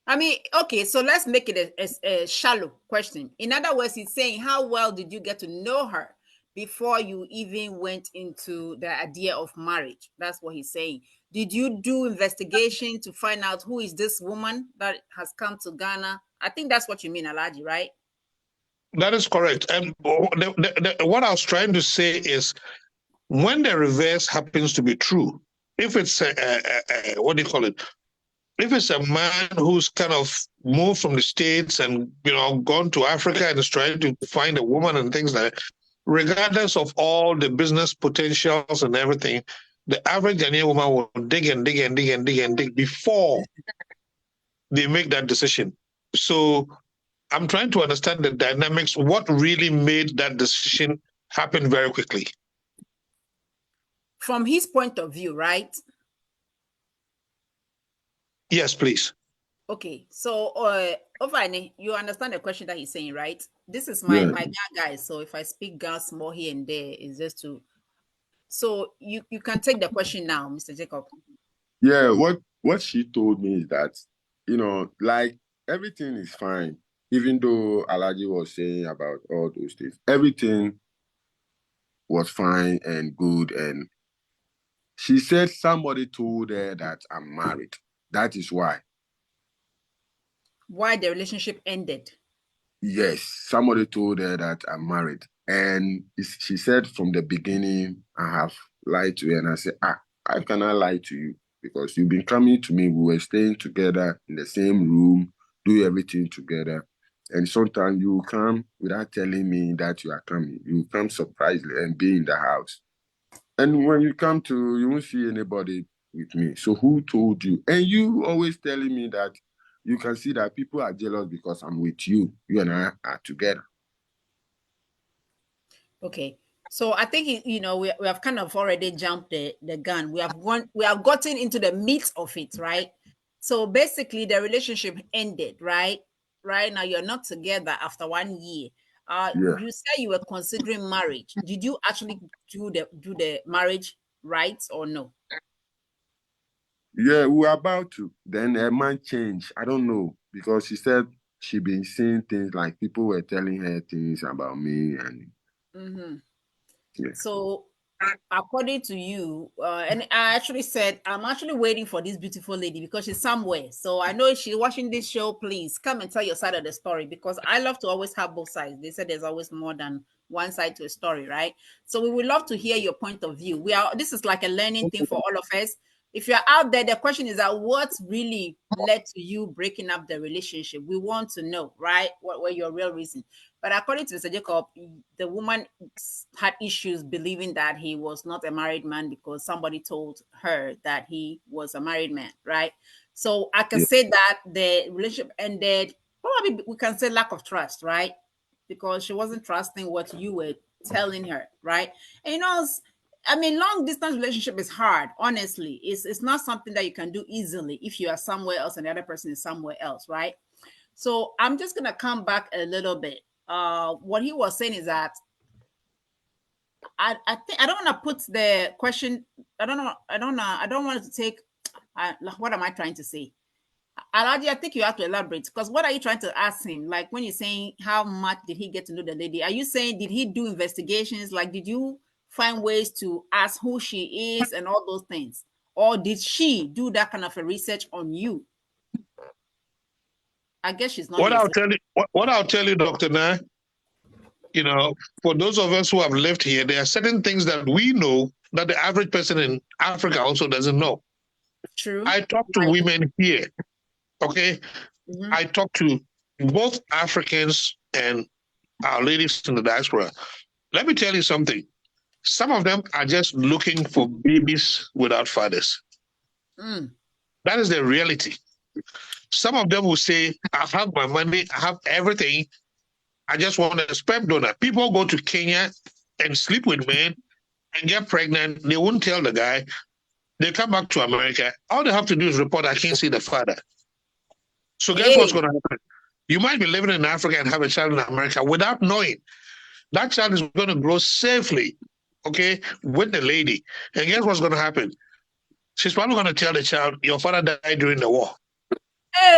I mean, okay, so let's make it a shallow question. In other words, he's saying, how well did you get to know her before you even went into the idea of marriage? That's what he's saying. Did you do investigation to find out who is this woman that has come to Ghana? I think that's what you mean, Alaji, right? That is correct. And what I was trying to say is, when the reverse happens to be true, if it's what do you call it? If it's a man who's kind of moved from the States and gone to Africa and is trying to find a woman and things like that, regardless of all the business potentials and everything, the average Ghanaian woman will dig and dig and dig and dig and dig before they make that decision. So I'm trying to understand the dynamics. What really made that decision happen very quickly? From his point of view, right? Yes, please. Okay, so Ovane, you understand the question that he's saying, right? This is my guy, so if I speak gas more here and there, it's just to. So you can take the question now, Mr. Jacob. Yeah, what she told me is that, like, everything is fine, even though Alaji was saying about all those things. Everything was fine and good, and she said somebody told her that I'm married. That is why. Why the relationship ended? Yes, somebody told her that I'm married. And she said from the beginning, I have lied to her. And I said, how can I lie to you? Because you've been coming to me. We were staying together in the same room, do everything together. And sometimes you come without telling me that you are coming. You come surprisingly and be in the house. And when you come to, you won't see anybody with me. So who told you? And you always telling me that you can see that people are jealous because I'm with you. You and I are together. Okay. So I think we have kind of already jumped the gun. We have gotten into the meat of it, right? So basically the relationship ended, right? Right now you're not together after 1 year. Yeah. You said you were considering marriage. Did you actually do the marriage rights or no? Yeah, we were about to. Then a man changed. I don't know, because she said she been seeing things, like people were telling her things about me, and yeah. So according to you, and I actually said I'm actually waiting for this beautiful lady because she's somewhere. So I know if she's watching this show, please come and tell your side of the story, because I love to always have both sides. They said there's always more than one side to a story, right? So we would love to hear your point of view. This is like a learning thing for all of us. If you're out there, the question is that what really led to you breaking up the relationship? We want to know, right? What were your real reason? But according to Mr. Jacob, the woman had issues believing that he was not a married man because somebody told her that he was a married man, right? So I can say that the relationship ended, probably we can say lack of trust, right? Because she wasn't trusting what you were telling her, right? And I mean, long distance relationship is hard, honestly. It's not something that you can do easily if you are somewhere else and the other person is somewhere else, right? So I'm just gonna come back a little bit. What he was saying is that I think I don't want to put the question. I don't know. I don't know. I don't want to take. What am I trying to say? Alaji, I think you have to elaborate, because what are you trying to ask him? Like when you're saying how much did he get to know the lady? Are you saying did he do investigations? Like did you find ways to ask who she is and all those things, or did she do that kind of a research on you? I guess she's not What here. I'll tell you, what I'll tell you, Dr. Na, for those of us who have lived here, there are certain things that we know that the average person in Africa also doesn't know. True. I talk to women here, okay? I talk to both Africans and our ladies in the diaspora. Let me tell you something. Some of them are just looking for babies without fathers. That is the reality. Some of them will say, I have my money, I have everything, I just want a sperm donor. People go to Kenya and sleep with men and get pregnant. They won't tell the guy. They come back to America. All they have to do is report, I can't see the father. So guess what's going to happen? You might be living in Africa and have a child in America without knowing. That child is going to grow safely, okay, with the lady. And guess what's going to happen? She's probably going to tell the child, your father died during the war.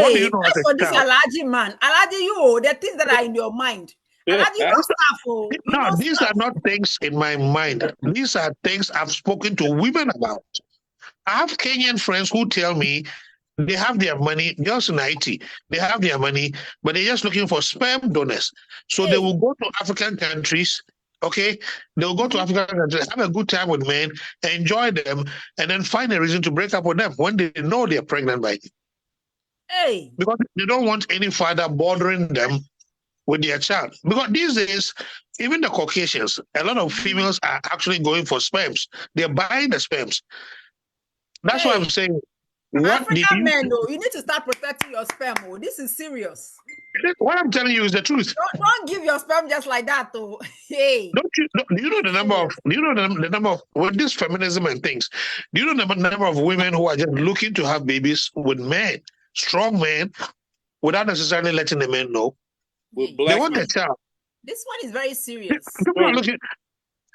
What do you Hey, know as that's a for this child? Alaji man. Alaji, the things that are in your mind. Alaji, you know stuff. Oh, you No, know these stuff. are not things in my mind. These are things I've spoken to women about. I have Kenyan friends who tell me they have their money, just in IT, they have their money, but they're just looking for sperm donors. So they will go to African countries, okay? They'll go to African countries, have a good time with men, enjoy them, and then find a reason to break up with them when they know they're pregnant by you. Hey. Because they don't want any father bothering them with their child. Because these days, even the Caucasians, a lot of females are actually going for sperms. They're buying the sperms. That's why I'm saying, what did African you? men, though, you need to start protecting your sperm. Oh, this is serious. What I'm telling you is the truth. Don't give your sperm just like that, though. Hey. Do you know the number of? Do you know the number of with this feminism and things? Do you know the number of women who are just looking to have babies with men, strong men, without necessarily letting the men know? With They black want men. their child. This one is very serious. People are looking.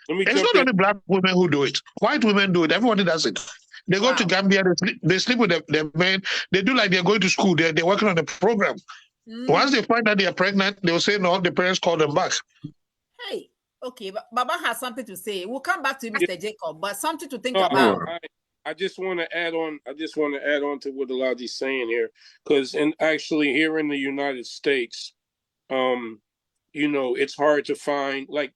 Let me It's jump not in. only black women who do it. White women do it. Everybody does it. They go to Gambia. They sleep with the men. They do like they're going to school. They're working on the program. Once they find that they are pregnant, they'll say no. The parents call them back. Hey, okay, but Baba has something to say. We'll come back to Mr. Jacob, but something to think No, about. I just want to add on. I just want to add on to what Elijah's saying here, because actually here in the United States, it's hard to find like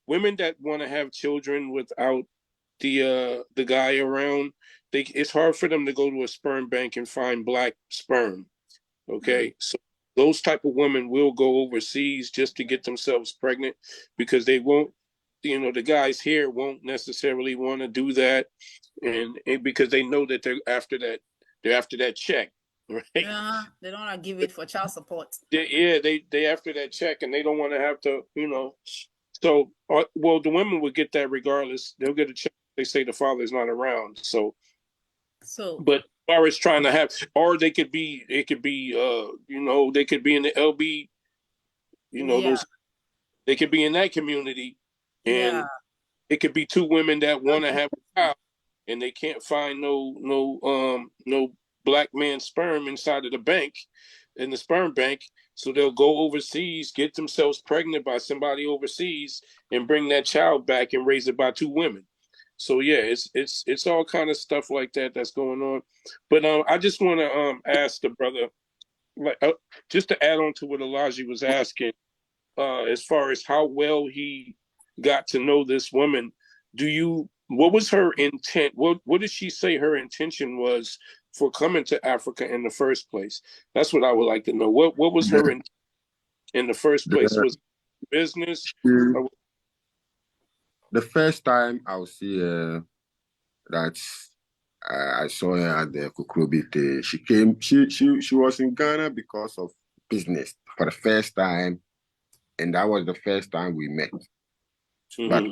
women that want to have children without the guy around. It's hard for them to go to a sperm bank and find black sperm. Okay, so those type of women will go overseas just to get themselves pregnant because they won't. The guys here won't necessarily want to do that, and because they know that they're after that check. right? Yeah, they don't want to give it for child support. They after that check, and they don't want to have to, So, well, the women would get that regardless. They'll get a check. They say the father's not around. So, but as far as trying to have, or they could be, it could be, they could be in the LB, Yeah, they could be in that community, yeah. and it could be two women that want to have a child, and they can't find no black man sperm inside of the bank, in the sperm bank. So they'll go overseas, get themselves pregnant by somebody overseas, and bring that child back and raise it by two women. So yeah, it's all kind of stuff like that that's going on. But I just want to ask the brother, like, just to add on to what Elijah was asking, as far as how well he got to know this woman. What was her intent? What did she say her intention was for coming to Africa in the first place? That's what I would like to know. What was her in the first place? Was it business? The first time I'll see that I saw her at the Kukrobite. She came. She was in Ghana because of business for the first time, and that was the first time we met. Mm-hmm. But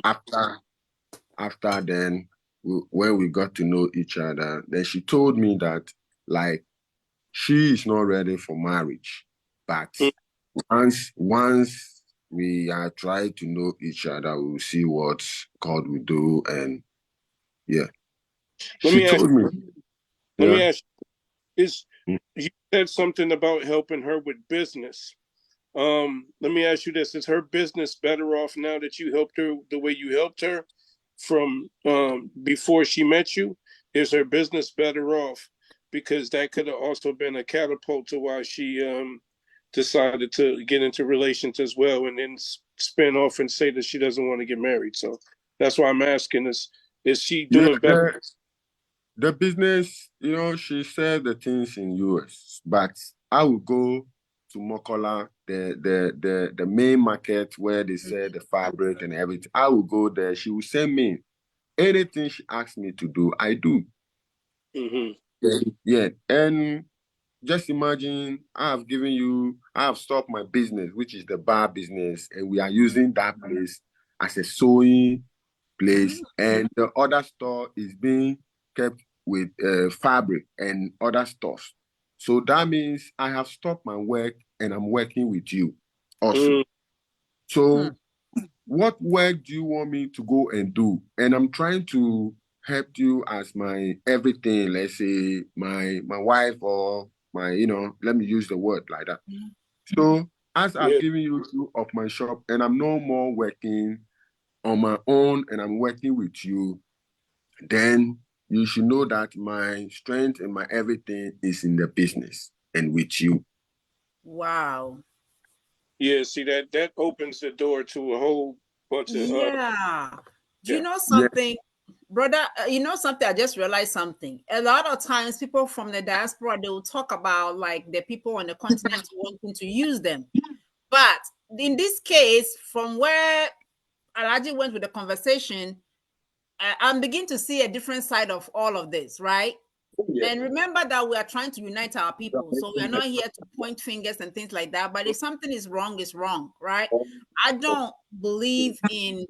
after then, when we got to know each other, then she told me that, like, she is not ready for marriage, but once we are trying to know each other, we'll see what God will do. And yeah, Let she me ask. told me. Let me Yeah. ask. You said something about helping her with business? Let me ask you this: is her business better off now that you helped her the way you helped her from before she met you? Is her business better off? Because that could have also been a catapult to why she decided to get into relations as well, and then spin off and say that she doesn't want to get married. So that's why I'm asking: is she doing better? The business, she said the things in US, but I would go to Mokola, the main market where they sell the fabric and everything. I will go there. She will send me anything she asks me to do. I do. Mm-hmm. Yeah. And just imagine I have stopped my business, which is the bar business, and we are using that place as a sewing place, and the other store is being kept with fabric and other stuff. So that means I have stopped my work and I'm working with you also. So what work do you want me to go and do? And I'm trying to help you as my everything, let's say my wife, or my, let me use the word like that. So as I've given you two of my shop and I'm no more working on my own and I'm working with you, then you should know that my strength and my everything is in the business and with you. Wow. Yeah, see that opens the door to a whole bunch of Do you know something, brother? You know something? I just realized something. A lot of times, people from the diaspora, they will talk about like the people on the continent wanting to use them, but in this case, from where Alaji went with the conversation, I'm beginning to see a different side of all of this, right? And remember that we are trying to unite our people. So we are not here to point fingers and things like that. But if something is wrong, it's wrong, right? I don't believe in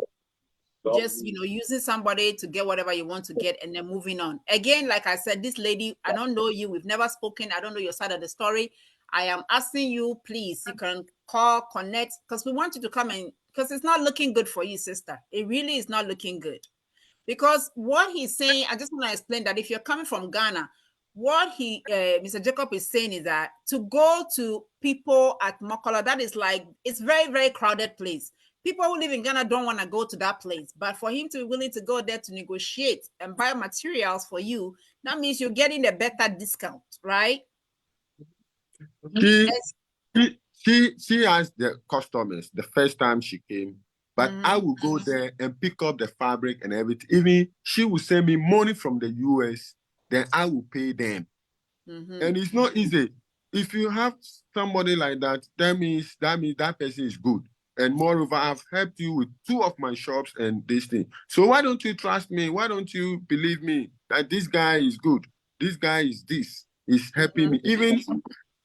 just, using somebody to get whatever you want to get and then moving on. Again, like I said, this lady, I don't know you. We've never spoken. I don't know your side of the story. I am asking you, please, you can call, connect, because we want you to come in, because it's not looking good for you, sister. It really is not looking good. Because what he's saying, I just want to explain that if you're coming from Ghana, what Mr. Jacob is saying is that to go to people at Mokola, that is like, it's very, very crowded place. People who live in Ghana don't want to go to that place. But for him to be willing to go there to negotiate and buy materials for you, that means you're getting a better discount, right? She asked the customers the first time she came, but I will go there and pick up the fabric and everything. Even she will send me money from the US, then I will pay them. And it's not easy. If you have somebody like that, that means that person is good. And moreover, I've helped you with two of my shops and this thing. So why don't you trust me? Why don't you believe me that this guy is good? This guy is this. It's helping me. Even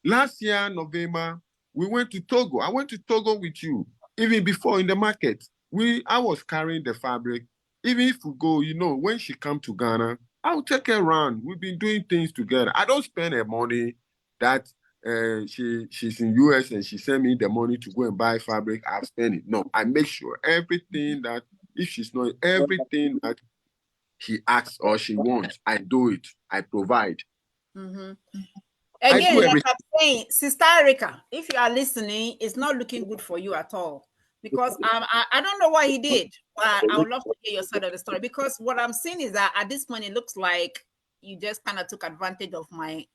last year, November, we went to Togo. I went to Togo with you. Even before in the market, I was carrying the fabric. Even if we go, when she come to Ghana, I'll take her around. We've been doing things together. I don't spend her money that she's in US and she sent me the money to go and buy fabric. I'll spend it. No, I make sure everything that, if she's not, everything that she asks or she wants, I do it. I provide. Mm-hmm. I Again, do like everything. I'm saying, Sister Erica, if you are listening, it's not looking good for you at all. Because I don't know what he did, but I would love to hear your side of the story. Because what I'm seeing is that at this point, it looks like you just kind of took advantage of my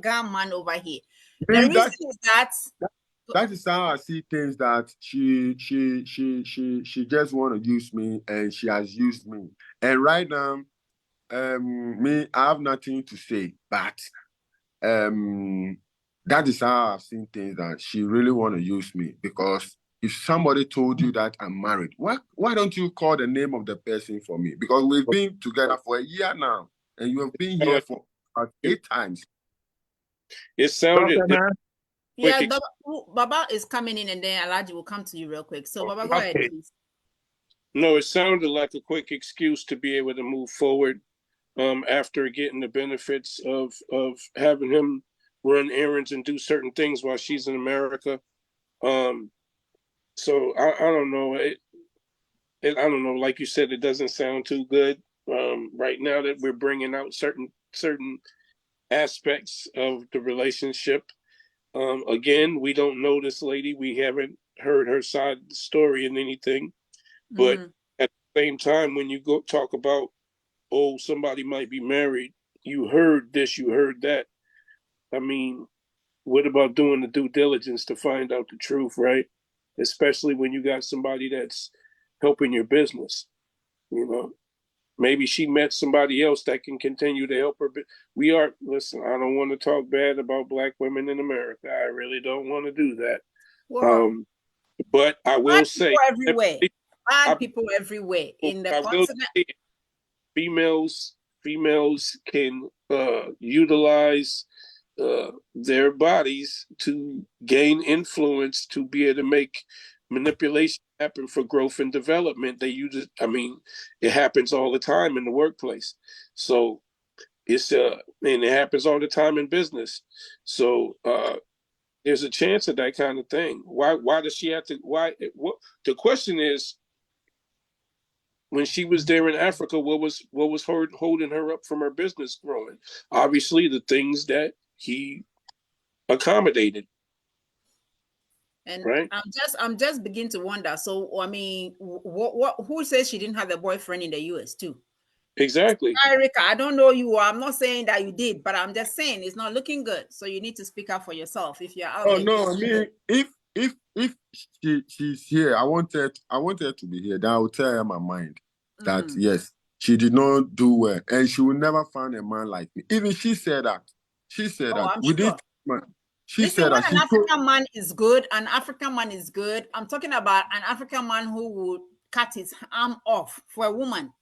gun man over here. The reason is that that is how I see things, that she just want to use me, and she has used me. And right now, me, I have nothing to say, but that is how I've seen things, that she really want to use me. Because if somebody told you that I'm married, why don't you call the name of the person for me? Because we've been together for a year now, and you have been here for about 8 times. It sounded yeah, Baba is coming in, and then Alaji will come to you real quick. So Baba, go ahead, please. No, it sounded like a quick excuse to be able to move forward after getting the benefits of having him run errands and do certain things while she's in America. So I don't know. I don't know. Like you said, it doesn't sound too good right now that we're bringing out certain aspects of the relationship. Again, we don't know this lady. We haven't heard her side of the story and anything. But at the same time, when you go talk about, oh, somebody might be married, you heard this, you heard that. I mean, what about doing the due diligence to find out the truth, right? Especially when you got somebody that's helping your business. Maybe she met somebody else that can continue to help her. But listen, I don't want to talk bad about Black women in America. I really don't want to do that. But I will say, bad people everywhere in the continent. Females can utilize their bodies to gain influence, to be able to make manipulation happen for growth and development. They use it. I mean, it happens all the time in the workplace. So it's and it happens all the time in business. So there's a chance of that kind of thing. Why does she have to? The question is, when she was there in Africa, what was holding her up from her business growing? Obviously, the things that he accommodated. And right? I'm just beginning to wonder. So I mean, who says she didn't have a boyfriend in the US too? Exactly. Erica, I don't know you. I'm not saying that you did, but I'm just saying it's not looking good. So you need to speak up for yourself if you're out there. No, I mean, if she's here, I want her to be here. Then I will tell her my mind that yes, she did not do well, and she will never find a man like me. Even she said that. She said that. I'm sure. She Listen, said when that an African man is good, an African man is good. I'm talking about an African man who would cut his arm off for a woman.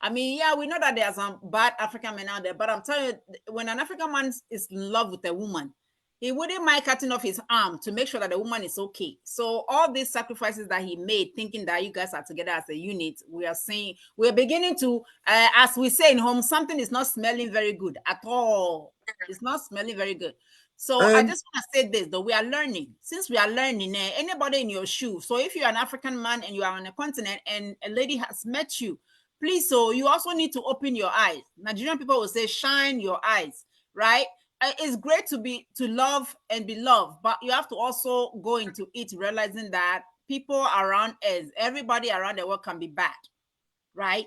I mean, yeah, we know that there are some bad African men out there, but I'm telling you, when an African man is in love with a woman, he wouldn't mind cutting off his arm to make sure that the woman is okay. So all these sacrifices that he made, thinking that you guys are together as a unit, we are beginning to, as we say in home, something is not smelling very good at all. It's not smelling very good. So I just want to say this, though, we are learning. Since we are learning, anybody in your shoe. So if you're an African man and you are on a continent and a lady has met you, please, so you also need to open your eyes. Nigerian people will say, shine your eyes, right? It's great to love and be loved, but you have to also go into it realizing that people around us, everybody around the world can be bad, right?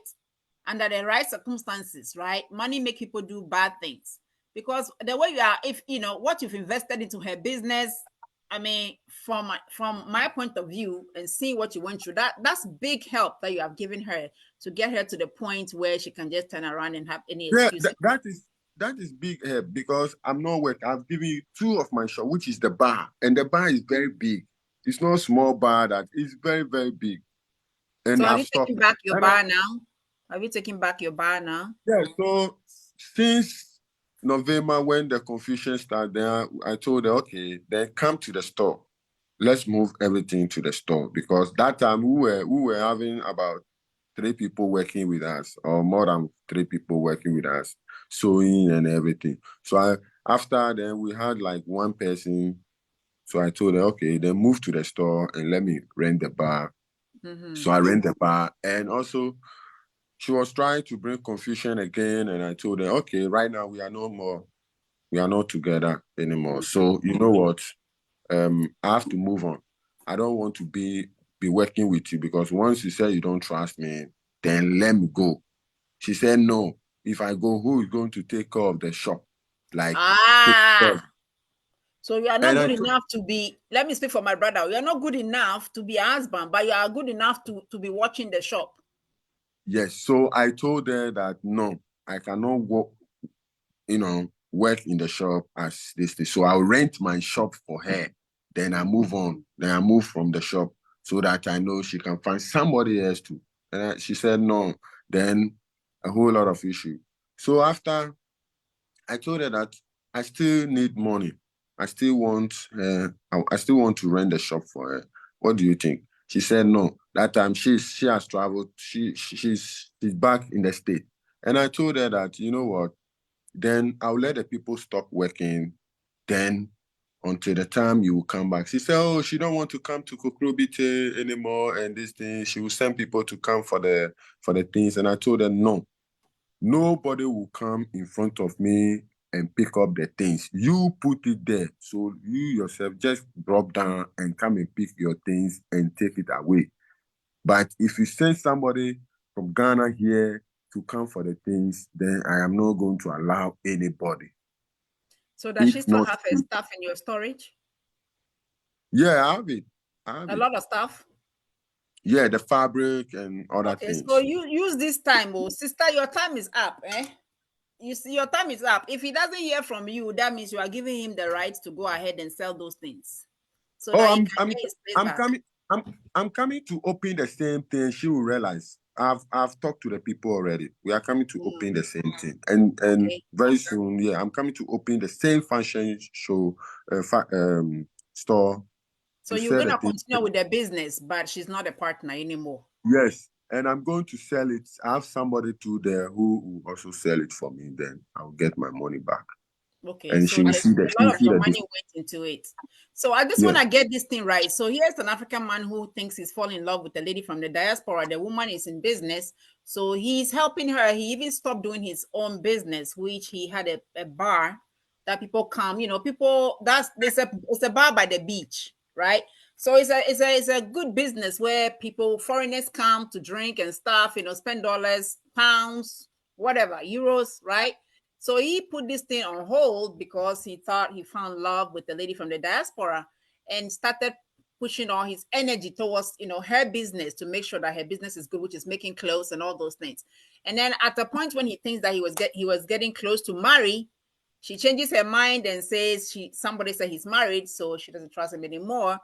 Under the right circumstances, right? Money make people do bad things. Because the way you are, if you know what you've invested into her business, I mean, from my point of view and seeing what you went through, that's big help that you have given her to get her to the point where she can just turn around and have any excuse. That is big help, because I'm not working. I've given you 2 of my shop, which is the bar, and the bar is very big. It's not a small bar, that is very, very big. And so have you taken back your bar now? Have you taken back your bar now? Yeah. So since November, when the confusion started, then I told her, okay, then come to the store. Let's move everything to the store, because that time we were having about 3 people working with us, or more than 3 people working with us, sewing and everything. So after then we had like 1 person. So I told her, okay, then move to the store and let me rent the bar. So I rent the bar, and also she was trying to bring confusion again, and I told her, okay, right now we are not together anymore. So you know what? I have to move on. I don't want to be working with you, because once you say you don't trust me, then let me go. She said, no. If I go, who is going to take care of the shop? Like, so you are not good enough to be, let me speak for my brother. You are not good enough to be a husband, but you are good enough to be watching the shop. Yes. So I told her that, no, I cannot work in the shop as this thing. So I'll rent my shop for her. Then I move on. Then I move from the shop, so that I know she can find somebody else too. And she said no. Then a whole lot of issue. So after, I told her that I still need money. I still want to rent the shop for her. What do you think? She said no. That time she has traveled. She's back in the state. And I told her that, you know what? Then I'll let the people stop working. Then until the time you will come back. She said, oh, she don't want to come to Kokrobite anymore and this thing. She will send people to come for the things. And I told her, no, nobody will come in front of me and pick up the things. You put it there. So you yourself just drop down and come and pick your things and take it away. But if you send somebody from Ghana here to come for the things, then I am not going to allow anybody. So does she still have her stuff in your storage? Yeah, I have it. A lot of stuff? Yeah, the fabric and other things. So you use this time, sister, your time is up, You see, your time is up. If he doesn't hear from you, that means you are giving him the right to go ahead and sell those things. So I'm coming to open the same thing. She will realize. I've talked to the people already. We are coming to open the same thing, and okay. Very soon, yeah, I'm coming to open the same fashion show, store. So you're gonna continue with the business, but she's not a partner anymore. Yes, and I'm going to sell it. I have somebody too there who will also sell it for me. Then I'll get my money back. Okay, and so she will see that a lot of your money went into it. So I just want to get this thing right. So here's an African man who thinks he's falling in love with a lady from the diaspora. The woman is in business, so he's helping her. He even stopped doing his own business, which he had a bar that people come. People. It's a bar by the beach, right? So it's a good business where foreigners come to drink and stuff. Spend dollars, pounds, whatever, euros, right? So he put this thing on hold because he thought he found love with the lady from the diaspora and started pushing all his energy towards, her business to make sure that her business is good, which is making clothes and all those things. And then at the point when he thinks that he was getting close to marry, she changes her mind and says somebody said he's married, so she doesn't trust him anymore.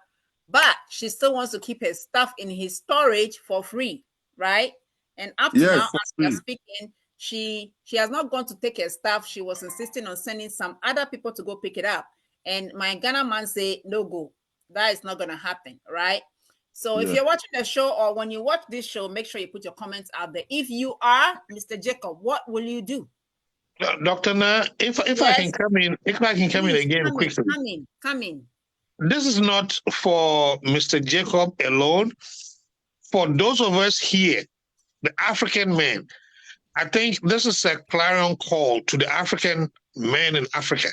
But she still wants to keep her stuff in his storage for free, right? And up to now, as we are speaking, she has not gone to take her stuff. She was insisting on sending some other people to go pick it up. And my Ghana man say, no go. That is not going to happen, right? So if you're watching the show or when you watch this show, make sure you put your comments out there. If you are Mr. Jacob, what will you do? Dr. Na, if I can come in, again quickly. Come in. This is not for Mr. Jacob alone. For those of us here, the African men, I think this is a clarion call to the African men in Africa.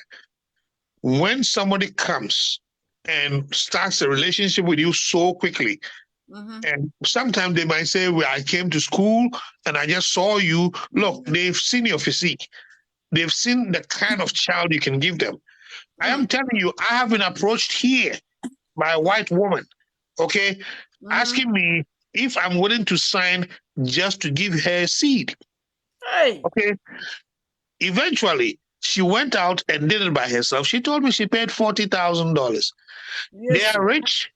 When somebody comes and starts a relationship with you so quickly, and sometimes they might say, well, I came to school and I just saw you. Look, they've seen your physique. They've seen the kind of child you can give them. I am telling you, I have been approached here by a white woman, okay, asking me if I'm willing to sign just to give her seed. Hey. Okay. Eventually, she went out and did it by herself. She told me she paid $40,000. They are rich.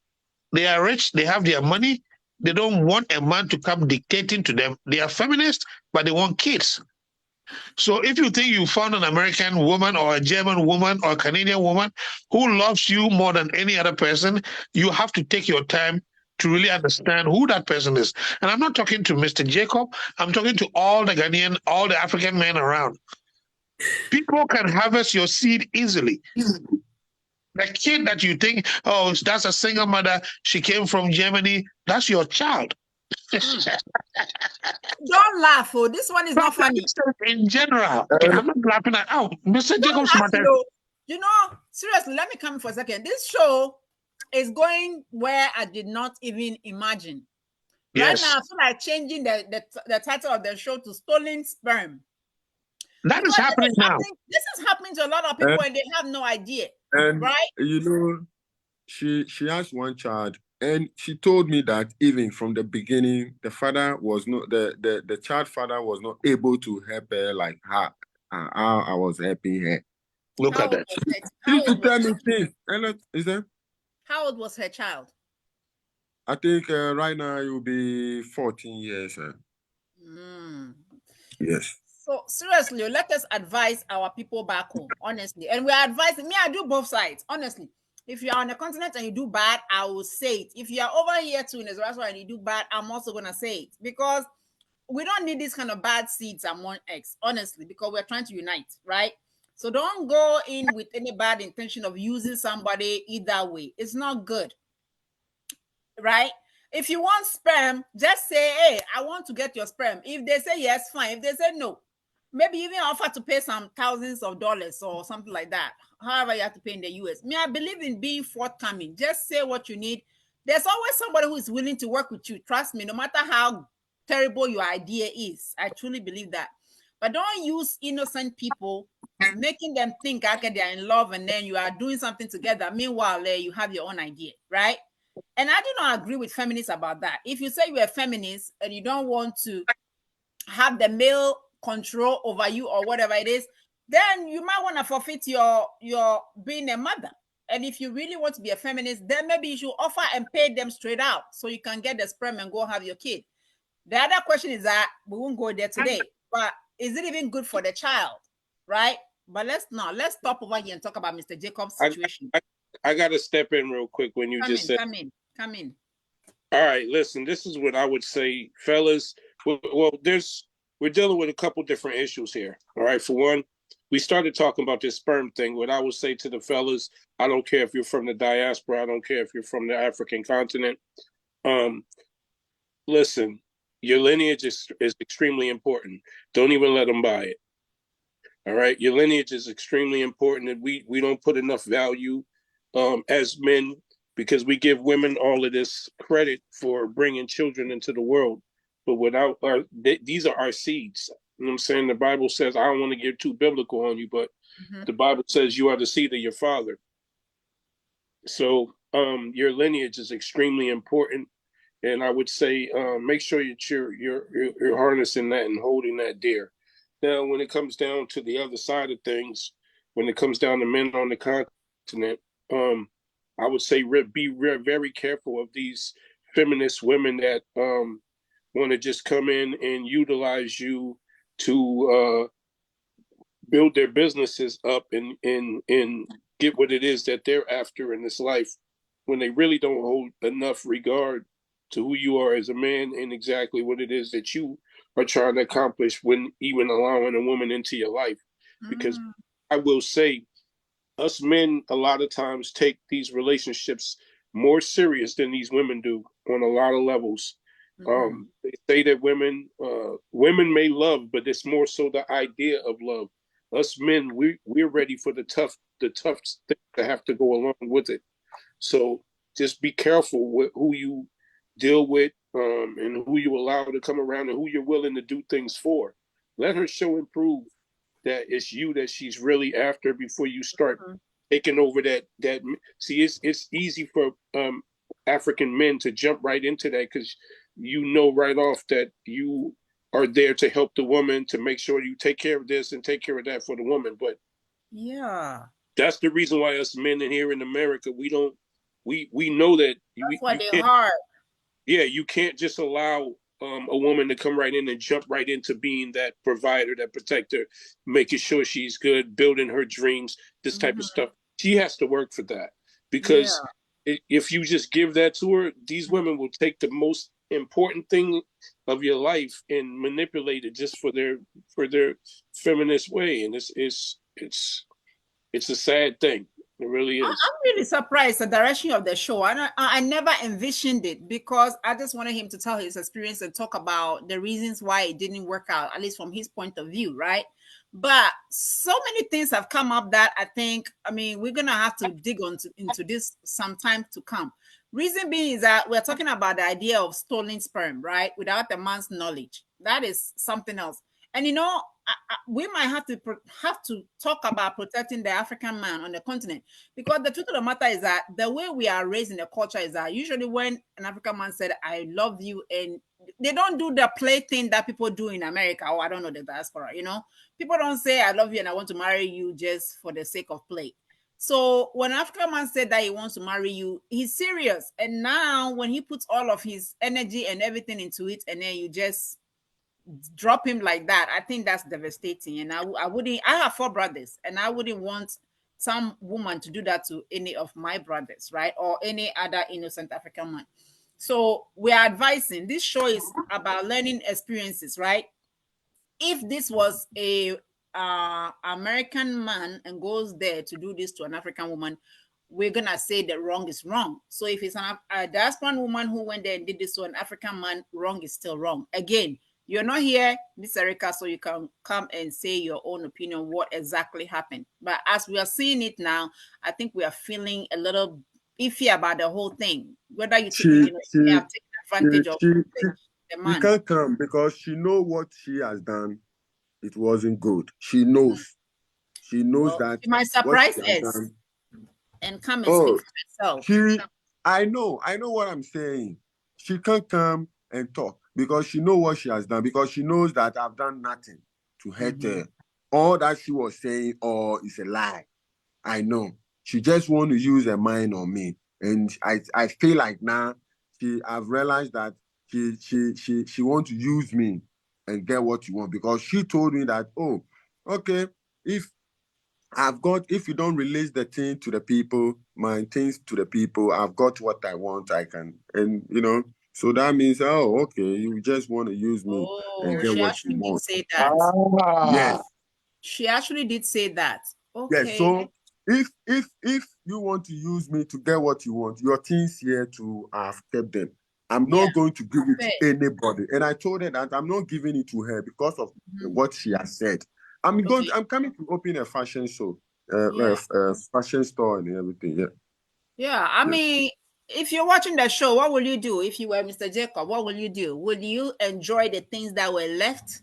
They are rich. They have their money. They don't want a man to come dictating to them. They are feminists, but they want kids. So if you think you found an American woman or a German woman or a Canadian woman who loves you more than any other person, you have to take your time to really understand who that person is. And I'm not talking to Mr. Jacob. I'm talking to all the Ghanaian, all the African men around. People can harvest your seed easily. The kid that you think, oh, that's a single mother, she came from Germany, that's your child. Don't laugh, oh, this one is not funny. In general, I'm not laughing at, oh, Mr. Jacob's matter. You know, seriously, let me come for a second. This show is going where I did not even imagine. Right now, I feel like changing the title of the show to Stolen Sperm. That is happening now. This is happening to a lot of people and they have no idea. And right? You know, she has one child, and she told me that even from the beginning, the father was not the child father was not able to help her like how I was helping her. Look at that. She used to tell me things. Is that? How old was her child? I think right now it will be 14 years. Yes. So seriously, let us advise our people back home, honestly. And we're advising, I do both sides, honestly. If you're on the continent and you do bad, I will say it. If you're over here too in Israel and you do bad, I'm also going to say it. Because we don't need this kind of bad seeds among X, honestly, because we're trying to unite, right? So don't go in with any bad intention of using somebody either way. It's not good, right? If you want sperm, just say, hey, I want to get your sperm. If they say yes, fine. If they say no, maybe even offer to pay some thousands of dollars or something like that. However you have to pay in the US. I believe in being forthcoming. Just say what you need. There's always somebody who is willing to work with you. Trust me, no matter how terrible your idea is. I truly believe that. But don't use innocent people, making them think okay, they're in love and then you are doing something together. Meanwhile, you have your own idea, right? And I do not agree with feminists about that. If you say you're a feminist and you don't want to have the male control over you or whatever it is, then you might want to forfeit your being a mother. And if you really want to be a feminist, then maybe you should offer and pay them straight out so you can get the sperm and go have your kid. The other question is that we won't go there today, but is it even good for the child, right? But let's stop over here and talk about Mr. Jacob's situation. I got to step in real quick when you said. Come in. All right, listen, this is what I would say, fellas. Well, we're dealing with a couple different issues here. All right, for one, we started talking about this sperm thing. What I would say to the fellas, I don't care if you're from the diaspora, I don't care if you're from the African continent. Listen, your lineage is extremely important. Don't even let them buy it. All right, your lineage is extremely important, and we don't put enough value as men, because we give women all of this credit for bringing children into the world, but without these are our seeds. You know what I'm saying? The Bible says, I don't want to get too biblical on you, but the Bible says you are the seed of your father. So your lineage is extremely important, and I would say make sure that you're harnessing that and holding that dear. Now, when it comes down to the other side of things, when it comes down to men on the continent, I would say be very careful of these feminist women that want to just come in and utilize you to build their businesses up and get what it is that they're after in this life, when they really don't hold enough regard to who you are as a man and exactly what it is that you are trying to accomplish when even allowing a woman into your life. Because I will say, us men a lot of times take these relationships more serious than these women do on a lot of levels. They say that women may love, but it's more so the idea of love. Us men, we're ready for the tough things that have to go along with it. So just be careful with who you deal with and who you allow to come around and who you're willing to do things for. Let her show and prove that it's you that she's really after before you start taking over that. See, it's easy for African men to jump right into that, because you know right off that you are there to help the woman, to make sure you take care of this and take care of that for the woman. But yeah, that's the reason why us men in here in America, we don't, we know that that's why they're hard. Yeah, you can't just allow a woman to come right in and jump right into being that provider, that protector, making sure she's good, building her dreams, this type of stuff. She has to work for that, because if you just give that to her, these women will take the most important thing of your life and manipulate it just for their feminist way, and it's a sad thing. It really is. I'm really surprised the direction of the show. I never envisioned it, because I just wanted him to tell his experience and talk about the reasons why it didn't work out, at least from his point of view, right? But so many things have come up that I mean, we're gonna have to dig into this some time to come. Reason being is that we're talking about the idea of stolen sperm, right? Without the man's knowledge. That is something else. And you know, we might have to talk about protecting the African man on the continent, because the truth of the matter is that the way we are raised in the culture is that usually when an African man said "I love you," and they don't do the play thing that people do in America, or I don't know, the diaspora, you know, people don't say "I love you" and "I want to marry you" just for the sake of play. So when an African man said that he wants to marry you, he's serious. And now when he puts all of his energy and everything into it, and then you just drop him like that, I think that's devastating. And I wouldn't. I have 4 brothers, and I wouldn't want some woman to do that to any of my brothers, right? Or any other innocent African man. So we are advising. This show is about learning experiences, right? If this was a American man and goes there to do this to an African woman, we're gonna say that wrong is wrong. So if it's a diasporan woman who went there and did this to an African man, wrong is still wrong. Again, you're not here, Miss Erica, so you can come and say your own opinion, what exactly happened. But as we are seeing it now, I think we are feeling a little iffy about the whole thing. Whether you think, you have taken advantage of the man. She can't come because she knows what she has done. It wasn't good. She knows. She knows that. She might surprise us and come and speak for herself. I know what I'm saying. She can't come and talk because she knows what she has done, because she knows that I've done nothing to hurt her. All that she was saying is a lie. I know. She just want to use her mind on me. And I feel like now I've realized that she want to use me and get what you want, because she told me that, oh, okay, if you don't release the thing to the people, my things to the people, I've got what I want, I can, and so that means, oh, okay, you just want to use me and get what you want. She actually did say that. Yes. She actually did say that. Okay. Yes, so if you want to use me to get what you want, your things here to have kept them. I'm not going to give it to anybody. And I told her that I'm not giving it to her because of what she has said. I'm coming to open a fashion show, fashion store and everything. Yeah. I mean, if you're watching the show, what will you do? If you were Mr. Jacob, what will you do? Will you enjoy the things that were left?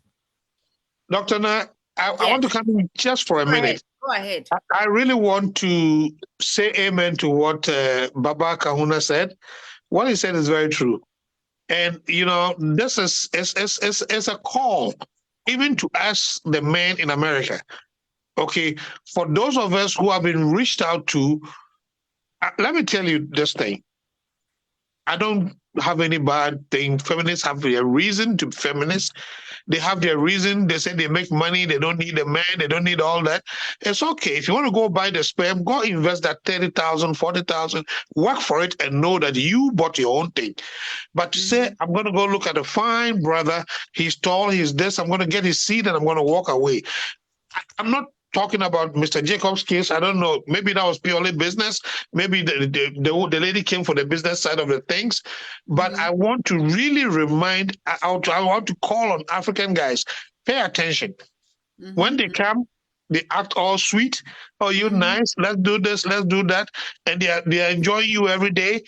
Dr. Na, I want to come in just for a minute. Go ahead. I really want to say amen to what Baba Kahuna said. What he said is very true. And, this is a call, even to us, the men in America. Okay, for those of us who have been reached out to, let me tell you this thing. I don't have any bad thing. Feminists have their reason to be feminists. They have their reason. They say they make money. They don't need a man. They don't need all that. It's okay. If you want to go buy the sperm, go invest that 30,000, 40,000, work for it and know that you bought your own thing. But to say, I'm going to go look at a fine brother, he's tall, he's this, I'm going to get his seed and I'm going to walk away. I'm not talking about Mr. Jacob's case. I don't know. Maybe that was purely business. Maybe the lady came for the business side of the things. But I want to really remind, I want to call on African guys, pay attention. When they come, they act all sweet. Oh, you're nice. Let's do this. Let's do that. And they are enjoying you every day.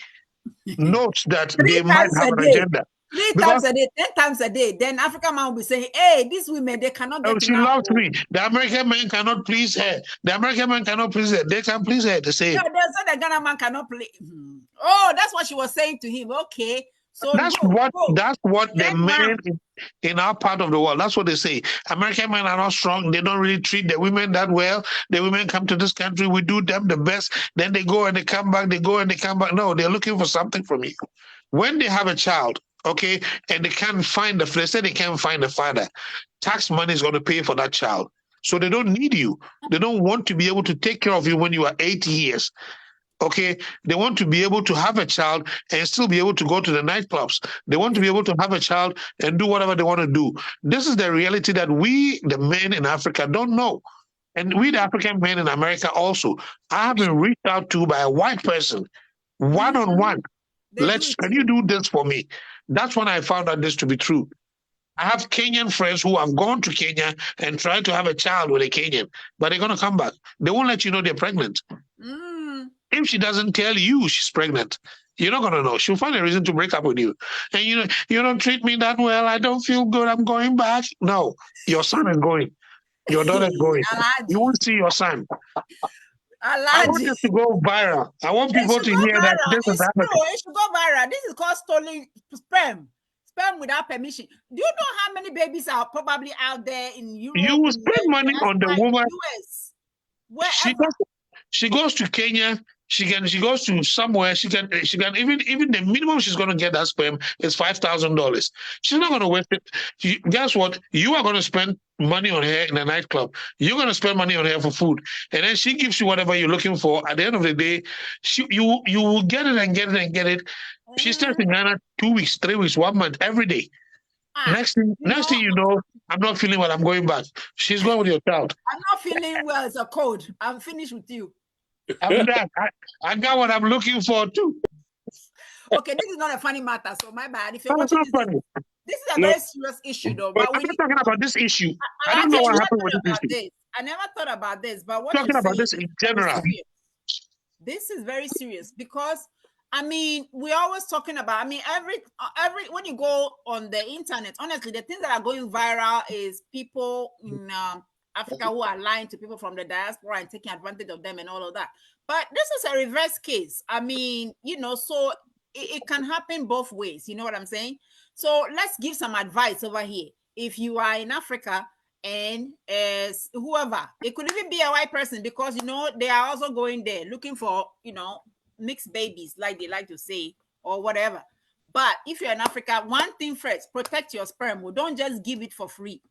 Note that they might have an agenda. 3 times a day, 10 times a day, then African man will be saying, hey, these women, they cannot get she loves me. The American man cannot please her. The American man cannot please her. They can please her. They say. No, they said the Ghana man cannot please. Oh, that's what she was saying to him. Okay. So that's what the men in our part of the world, that's what they say. American men are not strong. They don't really treat the women that well. The women come to this country, we do them the best. Then they go and they come back. They go and they come back. No, they're looking for something from you. When they have a child, okay, and they can't find they say they can't find the father, tax money is going to pay for that child. So they don't need you. They don't want to be able to take care of you when you are 80 years. Okay, they want to be able to have a child and still be able to go to the nightclubs. They want to be able to have a child and do whatever they want to do. This is the reality that we, the men in Africa, don't know. And we, the African men in America, also. I have been reached out to by a white person, one on one. Can you do this for me? That's when I found out this to be true. I have Kenyan friends who have gone to Kenya and tried to have a child with a Kenyan, but they're going to come back. They won't let you know they're pregnant. If she doesn't tell you she's pregnant, you're not going to know. She'll find a reason to break up with you. And you don't treat me that well. I don't feel good. I'm going back. No, your son is going. Your daughter is going. You won't see your son. I want this to go viral. I want people to hear that this is happening. It should go viral. This is called stolen sperm. Sperm without permission. Do you know how many babies are probably out there in Europe? You will spend money on the woman. US, wherever. She goes to Kenya. She goes to somewhere. She can even the minimum she's going to get that sperm is $5,000. She's not going to waste it. Guess what? You are going to spend money on her in a nightclub. You're going to spend money on her for food, and then she gives you whatever you're looking for. At the end of the day, you will get it and get it and get it. She stays in Ghana 2 weeks, 3 weeks, 1 month, every day. Next thing you know, I'm not feeling well. I'm going back. She's going with your child. I'm not feeling well. It's a code. I'm finished with you. I'm done. I got what I'm looking for too. Okay, this is not a funny matter, so my bad. If you're It's not funny. This is a very serious issue, though. But I'm not talking about this issue. I don't know what happened with this issue. I never thought about this, but what I'm talking about this in general. This is very serious because I mean, we're always talking about. I mean, every when you go on the internet, honestly, the things that are going viral is people in Africa who are lying to people from the diaspora and taking advantage of them and all of that. But this is a reverse case. I mean, so it can happen both ways. You know what I'm saying? So let's give some advice over here. If you are in Africa and as whoever, it could even be a white person because, they are also going there looking for, mixed babies, like they like to say, or whatever. But if you're in Africa, one thing first, protect your sperm. Don't just give it for free.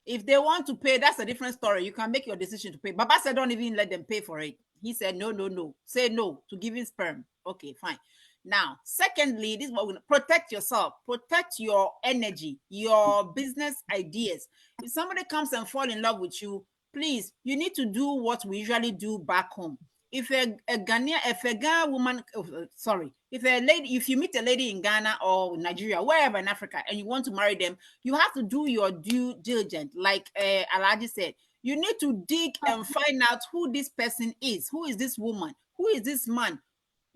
If they want to pay, that's a different story. You can make your decision to pay. Baba said, don't even let them pay for it. He said, no. Say no to giving sperm. Okay, fine. Now, secondly, this is what we're going to protect yourself. Protect your energy, your business ideas. If somebody comes and fall in love with you, please, you need to do what we usually do back home. If a Ghana woman, if you meet a lady in Ghana or Nigeria, wherever in Africa, and you want to marry them, you have to do your due diligence. Like Alhaji said, you need to dig and find out who this person is. Who is this woman? Who is this man?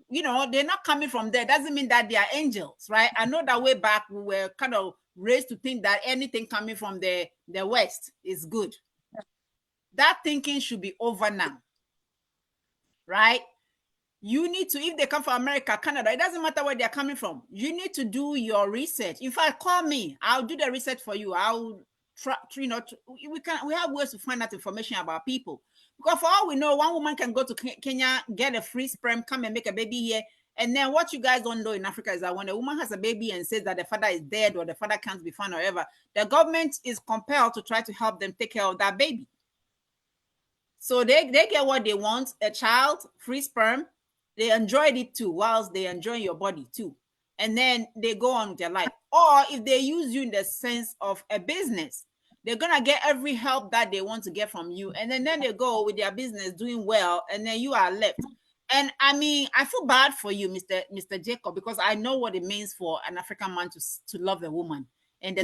They're not coming from there. Doesn't mean that they are angels, right? I know that way back we were kind of raised to think that anything coming from the West is good. That thinking should be over now. Right? You need to, if they come from America, Canada, it doesn't matter where they're coming from. You need to do your research. In fact, call me. I'll do the research for you. I'll try, we have ways to find out information about people. Because for all we know, one woman can go to Kenya, get a free sperm, come and make a baby here. And then what you guys don't know in Africa is that when a woman has a baby and says that the father is dead or the father can't be found or whatever, the government is compelled to try to help them take care of that baby. So they get what they want, a child, free sperm. They enjoyed it too, whilst they enjoy your body too. And then they go on with their life. Or if they use you in the sense of a business, they're going to get every help that they want to get from you. And then they go with their business doing well, and then you are left. And I mean, I feel bad for you, Mr. Jacob, because I know what it means for an African man to love a woman. And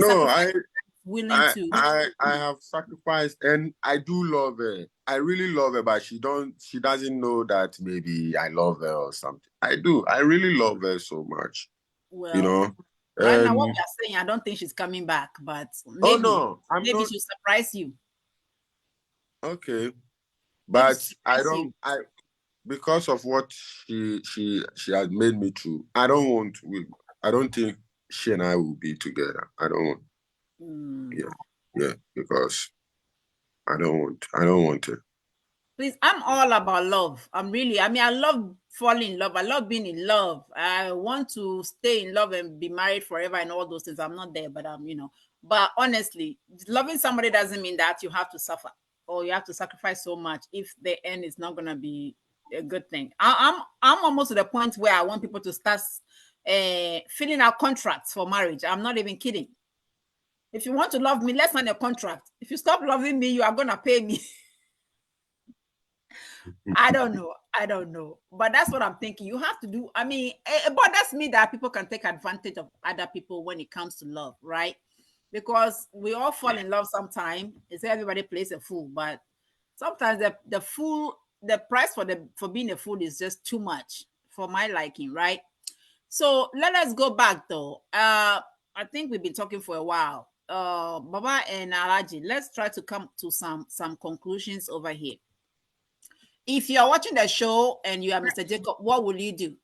I have sacrificed, and I do love her. I really love her, but she doesn't know that maybe I love her or something. I do. I really love her so much. Well, right now what we are saying, I don't think she's coming back, but maybe, maybe she'll surprise you. Okay, but because of what she has made me to, I don't think she and I will be together. I don't want. Yeah, because I don't want it. Please, I'm all about love. I mean, I love falling in love. I love being in love. I want to stay in love and be married forever and all those things. I'm not there, but but honestly, loving somebody doesn't mean that you have to suffer or you have to sacrifice so much if the end is not gonna be a good thing. I'm almost to the point where I want people to start filling out contracts for marriage. I'm not even kidding. If you want to love me, let's sign a contract. If you stop loving me, you are gonna pay me. I don't know. But that's what I'm thinking. You have to do. I mean, it bothers me that people can take advantage of other people when it comes to love, right? Because we all fall in love sometime. It's everybody plays a fool, but sometimes the price for being a fool is just too much for my liking, right? So let us go back though. I think we've been talking for a while. Baba and Alaji, let's try to come to some conclusions over here. If you are watching the show and you are Mr. Jacob, what will you do?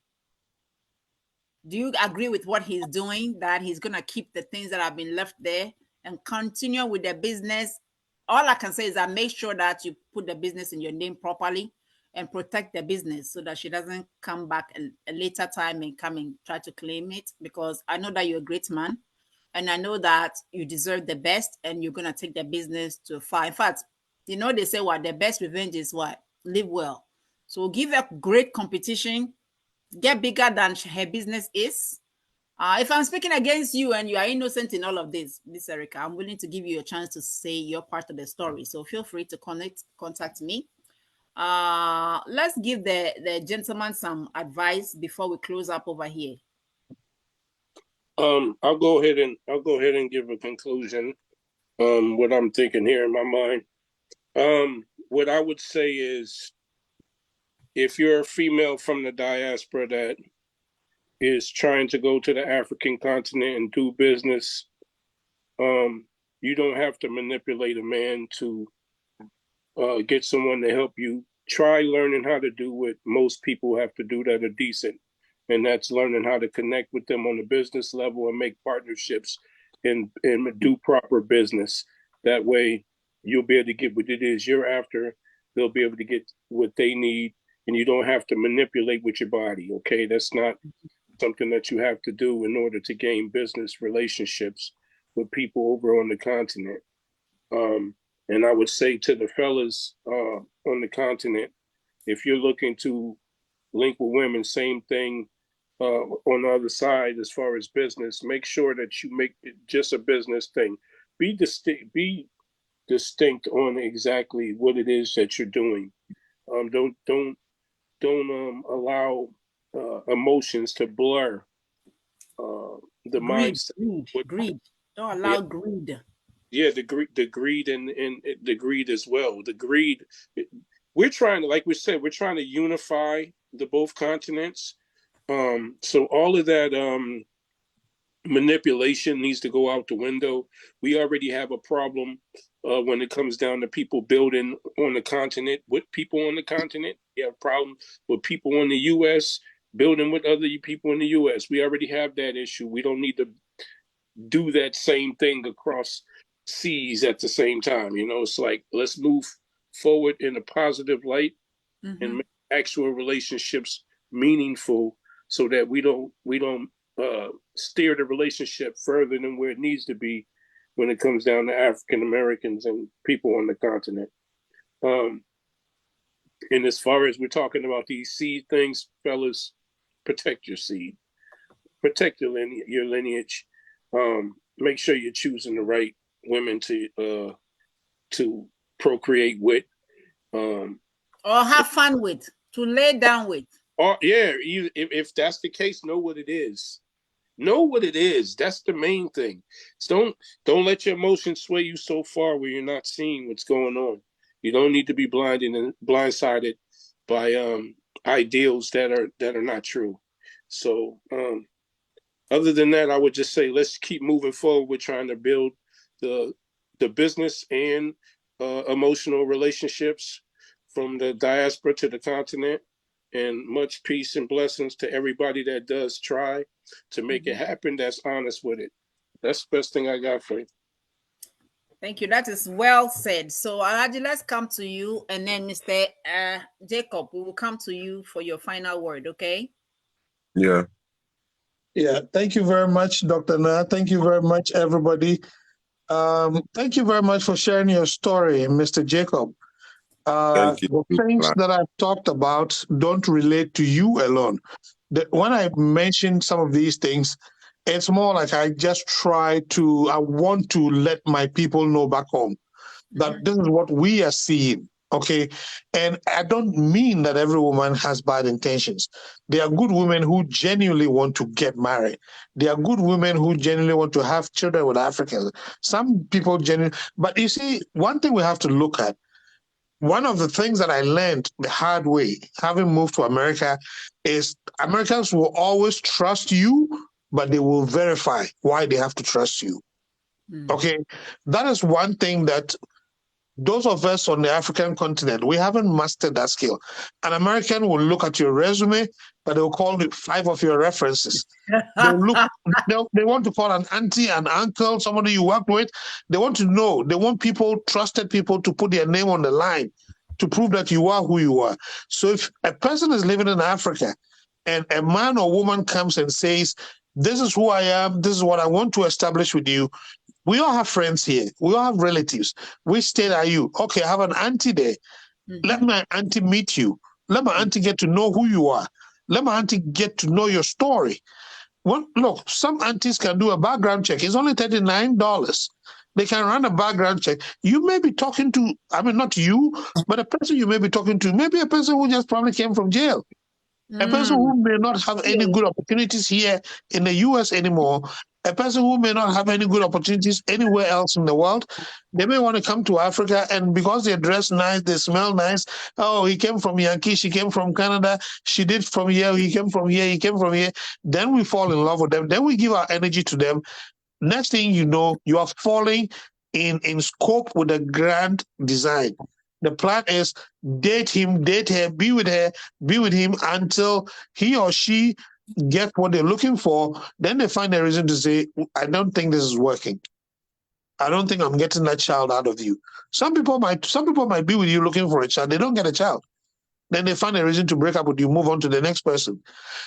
Do you agree with what he's doing, that he's going to keep the things that have been left there and continue with the business? All I can say is that make sure that you put the business in your name properly and protect the business so that she doesn't come back a later time and come and try to claim it, because I know that you're a great man and I know that you deserve the best and you're going to take the business to far. In fact, they say what the best revenge is what? Live well. So give a great competition, get bigger than her business is. If I'm speaking against you and you are innocent in all of this, Miss Erica, I'm willing to give you a chance to say your part of the story. So feel free to contact me. Let's give the gentleman some advice before we close up over here. I'll go ahead and give a conclusion. What I'm thinking here in my mind. What I would say is, if you're a female from the diaspora that is trying to go to the African continent and do business, you don't have to manipulate a man to get someone to help you. Try learning how to do what most people have to do that are decent, and that's learning how to connect with them on the business level and make partnerships and do proper business. That way, you'll be able to get what it is you're after. They'll be able to get what they need, and you don't have to manipulate with your body. Okay, that's not something that you have to do in order to gain business relationships with people over on the continent. And I would say to the fellas on the continent, if you're looking to link with women, same thing on the other side as far as business. Make sure that you make it just a business thing. Be distinct on exactly what it is that you're doing. Don't allow emotions to blur the mindset. Greed. Don't allow greed. Yeah, the greed and the greed as well. The greed. We're trying to, like we said, we're trying to unify the both continents. So all of that manipulation needs to go out the window. We already have a problem when it comes down to people building on the continent with people on the continent. We have a problem with people in the U.S. building with other people in the U.S. We already have that issue. We don't need to do that same thing across seas at the same time. It's like, let's move forward in a positive light and make actual relationships meaningful, so that we don't steer the relationship further than where it needs to be when it comes down to African Americans and people on the continent. And as far as we're talking about these seed things, fellas, protect your seed, protect your lineage. Make sure you're choosing the right women to procreate with, or have fun with, to lay down with. Or if that's the case, know what it is. Know what it is. That's the main thing. So don't let your emotions sway you so far where you're not seeing what's going on. You don't need to be blindsided by ideals that are not true. So other than that, I would just say let's keep moving forward. We're trying to build the business and emotional relationships from the diaspora to the continent. And much peace and blessings to everybody that does try to make it happen, that's honest with it. That's the best thing I got for you. Thank you. That is well said. So, Alhaji, let's come to you, and then Mr. Jacob, we will come to you for your final word, okay? Yeah. Yeah, thank you very much, Dr. Na. Thank you very much, everybody. Thank you very much for sharing your story, Mr. Jacob. Thank you. The things that I've talked about don't relate to you alone. When I mention some of these things, it's more like I want to let my people know back home that this is what we are seeing. Okay. And I don't mean that every woman has bad intentions. There are good women who genuinely want to get married. There are good women who genuinely want to have children with Africans. Some people genuinely, but you see, one thing we have to look at, one of the things that I learned the hard way, having moved to America, is Americans will always trust you, but they will verify why they have to trust you. Okay. That is one thing that those of us on the African continent, we haven't mastered that skill. An American will look at your resume, but they'll call it 5 of your references. They'll look, they want to call an auntie, an uncle, somebody you work with. They want to know, they want people, trusted people, to put their name on the line to prove that you are who you are. So if a person is living in Africa and a man or woman comes and says, this is who I am, this is what I want to establish with you, we all have friends here. We all have relatives. Which state are you? Okay, I have an auntie there. Let my auntie meet you. Let my auntie get to know who you are. Let my auntie get to know your story. Well, look, some aunties can do a background check. It's only $39. They can run a background check. You may be talking to, I mean, not you, but a person you may be talking to, maybe a person who just probably came from jail. A person who may not have any good opportunities here in the US anymore, a person who may not have any good opportunities anywhere else in the world, they may want to come to Africa, and because they dress nice, they smell nice. Oh, he came from Yankee, she came from Canada, she did from here, he came from here, he came from here. Then we fall in love with them. Then we give our energy to them. Next thing you know, you are falling in scope with a grand design. The plan is date him, date her, be with him until he or she get what they're looking for. Then they find a reason to say, I don't think this is working. I don't think I'm getting that child out of you. Some people might be with you looking for a child. They don't get a child. Then they find a reason to break up with you, move on to the next person.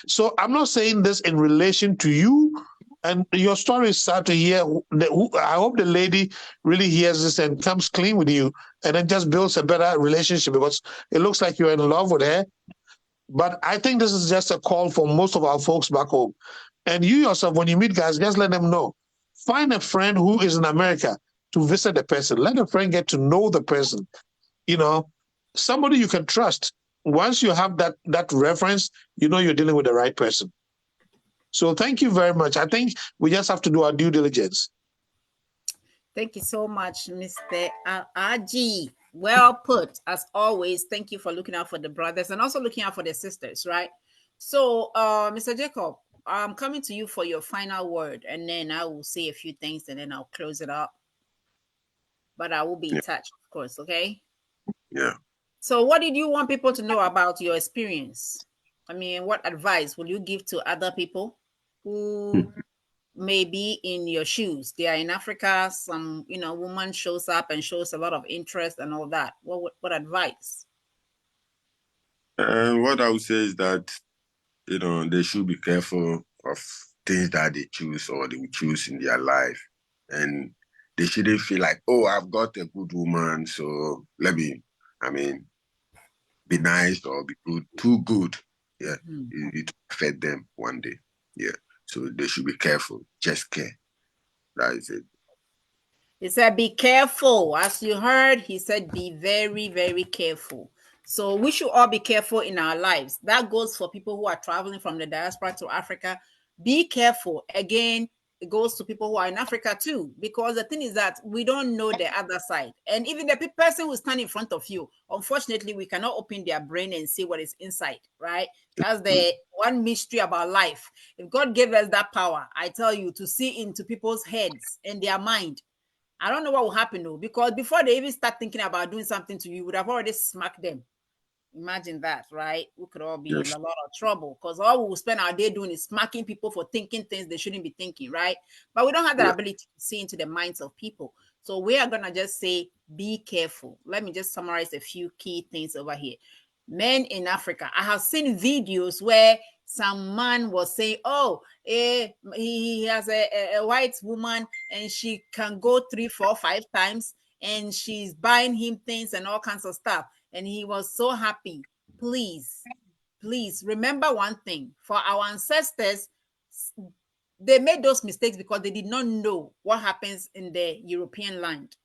So I'm not saying this in relation to you. And your story is sad to hear. I hope the lady really hears this and comes clean with you and then just builds a better relationship, because it looks like you're in love with her. But I think this is just a call for most of our folks back home. And you yourself, when you meet guys, just let them know. Find a friend who is in America to visit the person. Let a friend get to know the person. You know, somebody you can trust. Once you have that reference, you know you're dealing with the right person. So thank you very much. I think we just have to do our due diligence. Thank you so much, Mr. Aji. Well put, as always. Thank you for looking out for the brothers and also looking out for the sisters, right? So, Mr. Jacob, I'm coming to you for your final word, and then I will say a few things, and then I'll close it up. But I will be in touch, of course, okay? Yeah. So what did you want people to know about your experience? I mean, what advice will you give to other people who may be in your shoes? They are in Africa. Some, woman shows up and shows a lot of interest and all that. What advice? What I would say is that, they should be careful of things that they choose or they will choose in their life. And they shouldn't feel like, oh, I've got a good woman, so let me, be nice or be good, too good. Yeah, it affect them one day. Yeah, so they should be careful. Just care. That is it. He said, be careful. As you heard, he said, be very, very careful. So we should all be careful in our lives. That goes for people who are traveling from the diaspora to Africa. Be careful. Again, it goes to people who are in Africa too, because the thing is that we don't know the other side. And even the person who stands in front of you, unfortunately, we cannot open their brain and see what is inside, right? That's the one mystery about life. If God gave us that power, I tell you, to see into people's heads and their mind, I don't know what will happen though, because before they even start thinking about doing something to you, you would have already smacked them. Imagine that, right? We could all be in a lot of trouble because all we will spend our day doing is smacking people for thinking things they shouldn't be thinking, right? But we don't have that ability to see into the minds of people. So we are going to just say, be careful. Let me just summarize a few key things over here. Men in Africa, I have seen videos where some man was saying, oh, he has a white woman and she can go 3, 4, 5 times and she's buying him things and all kinds of stuff. And he was so happy. Please remember one thing. For our ancestors, they made those mistakes because they did not know what happens in the European land.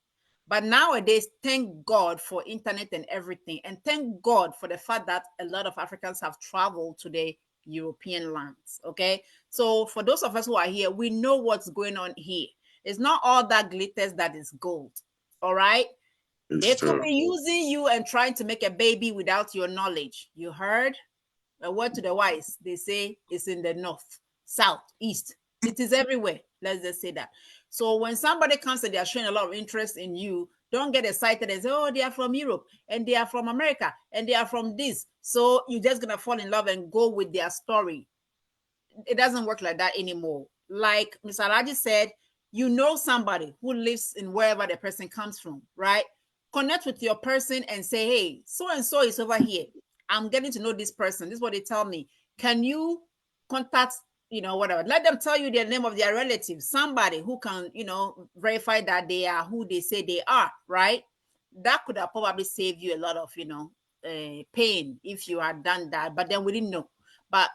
But nowadays, thank God for internet and everything. And thank God for the fact that a lot of Africans have traveled to the European lands. Okay. So for those of us who are here, we know what's going on here. It's not all that glitters that is gold. All right. They could be using you and trying to make a baby without your knowledge. You heard? A word to the wise. They say it's in the north, south, east. It is everywhere. Let's just say that. So when somebody comes and they are showing a lot of interest in you, don't get excited and say, oh, they are from Europe and they are from America and they are from this. So you're just going to fall in love and go with their story. It doesn't work like that anymore. Like Mr. Alaji said, you know somebody who lives in wherever the person comes from, right? Connect with your person and say, hey, so-and-so is over here. I'm getting to know this person. This is what they tell me. Can you contact, whatever? Let them tell you the name of their relative, somebody who can, verify that they are who they say they are, right? That could have probably saved you a lot of, pain if you had done that, but then we didn't know. But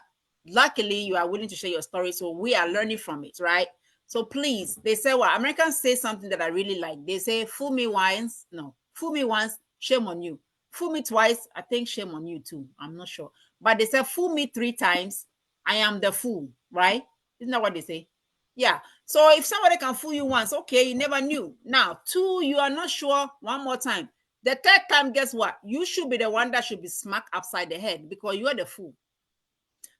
luckily, you are willing to share your story, so we are learning from it, right? So please, they say, well, Americans say something that I really like. They say, fool me once, shame on you. Fool me twice, I think shame on you too. I'm not sure. But they say, fool me 3 times, I am the fool, right? Isn't that what they say? Yeah. So if somebody can fool you once, okay, you never knew. Now, 2, you are not sure, 1 more time. The 3rd time, guess what? You should be the one that should be smacked upside the head because you are the fool.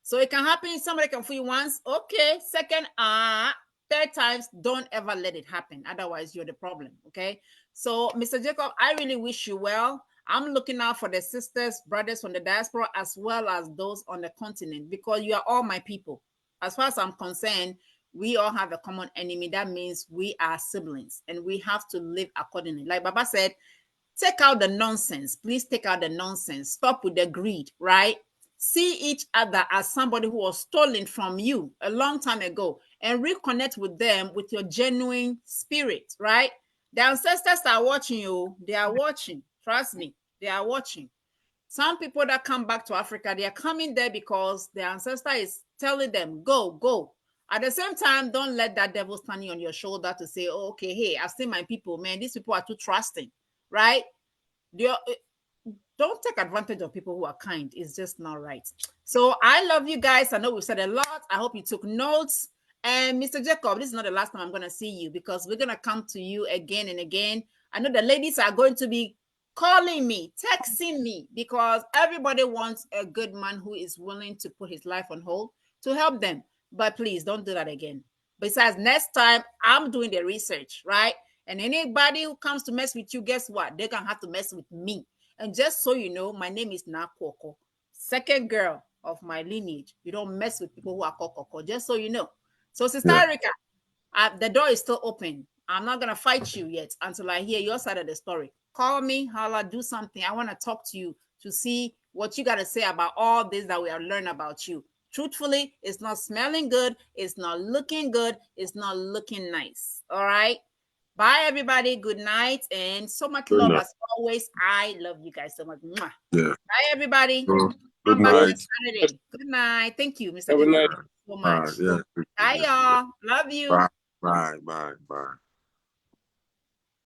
So it can happen. Somebody can fool you once. Okay. 2nd, 3rd times, don't ever let it happen. Otherwise, you're the problem. Okay. So, Mr. Jacob, I really wish you well. I'm looking out for the sisters, brothers from the diaspora, as well as those on the continent, because you are all my people. As far as I'm concerned, we all have a common enemy. That means we are siblings and we have to live accordingly. Like Baba said, take out the nonsense. Please take out the nonsense. Stop with the greed, right? See each other as somebody who was stolen from you a long time ago and reconnect with them with your genuine spirit, right? The ancestors are watching you. They are watching. Trust me, they are watching. Some people that come back to Africa, they are coming there because their ancestor is telling them, go, go. At the same time, don't let that devil standing on your shoulder to say, oh, okay, hey, I've seen my people, man. These people are too trusting, right? Don't take advantage of people who are kind. It's just not right. So I love you guys. I know we've said a lot. I hope you took notes. And Mr. Jacob, this is not the last time I'm going to see you because we're going to come to you again and again. I know the ladies are going to be calling me, texting me, because everybody wants a good man who is willing to put his life on hold to help them. But please don't do that again. Besides, next time I'm doing the research, right? And anybody who comes to mess with you, guess what? They're going to have to mess with me. And just so you know, my name is Nakoko, 2nd girl of my lineage. You don't mess with people who are Kokoko, just so you know. So, Sister Erica, the door is still open. I'm not going to fight you yet until I hear your side of the story. Call me, holla, do something. I want to talk to you to see what you got to say about all this that we have learned about you. Truthfully, it's not smelling good. It's not looking good. It's not looking nice. All right? Bye, everybody. Good night. And so much love as always. I love you guys so much. Mwah. Yeah. Bye, everybody. Good night. Saturday. Good night. Thank you, Mr. Have a night. So much. Yeah. Bye, y'all. Love you. Bye. Bye.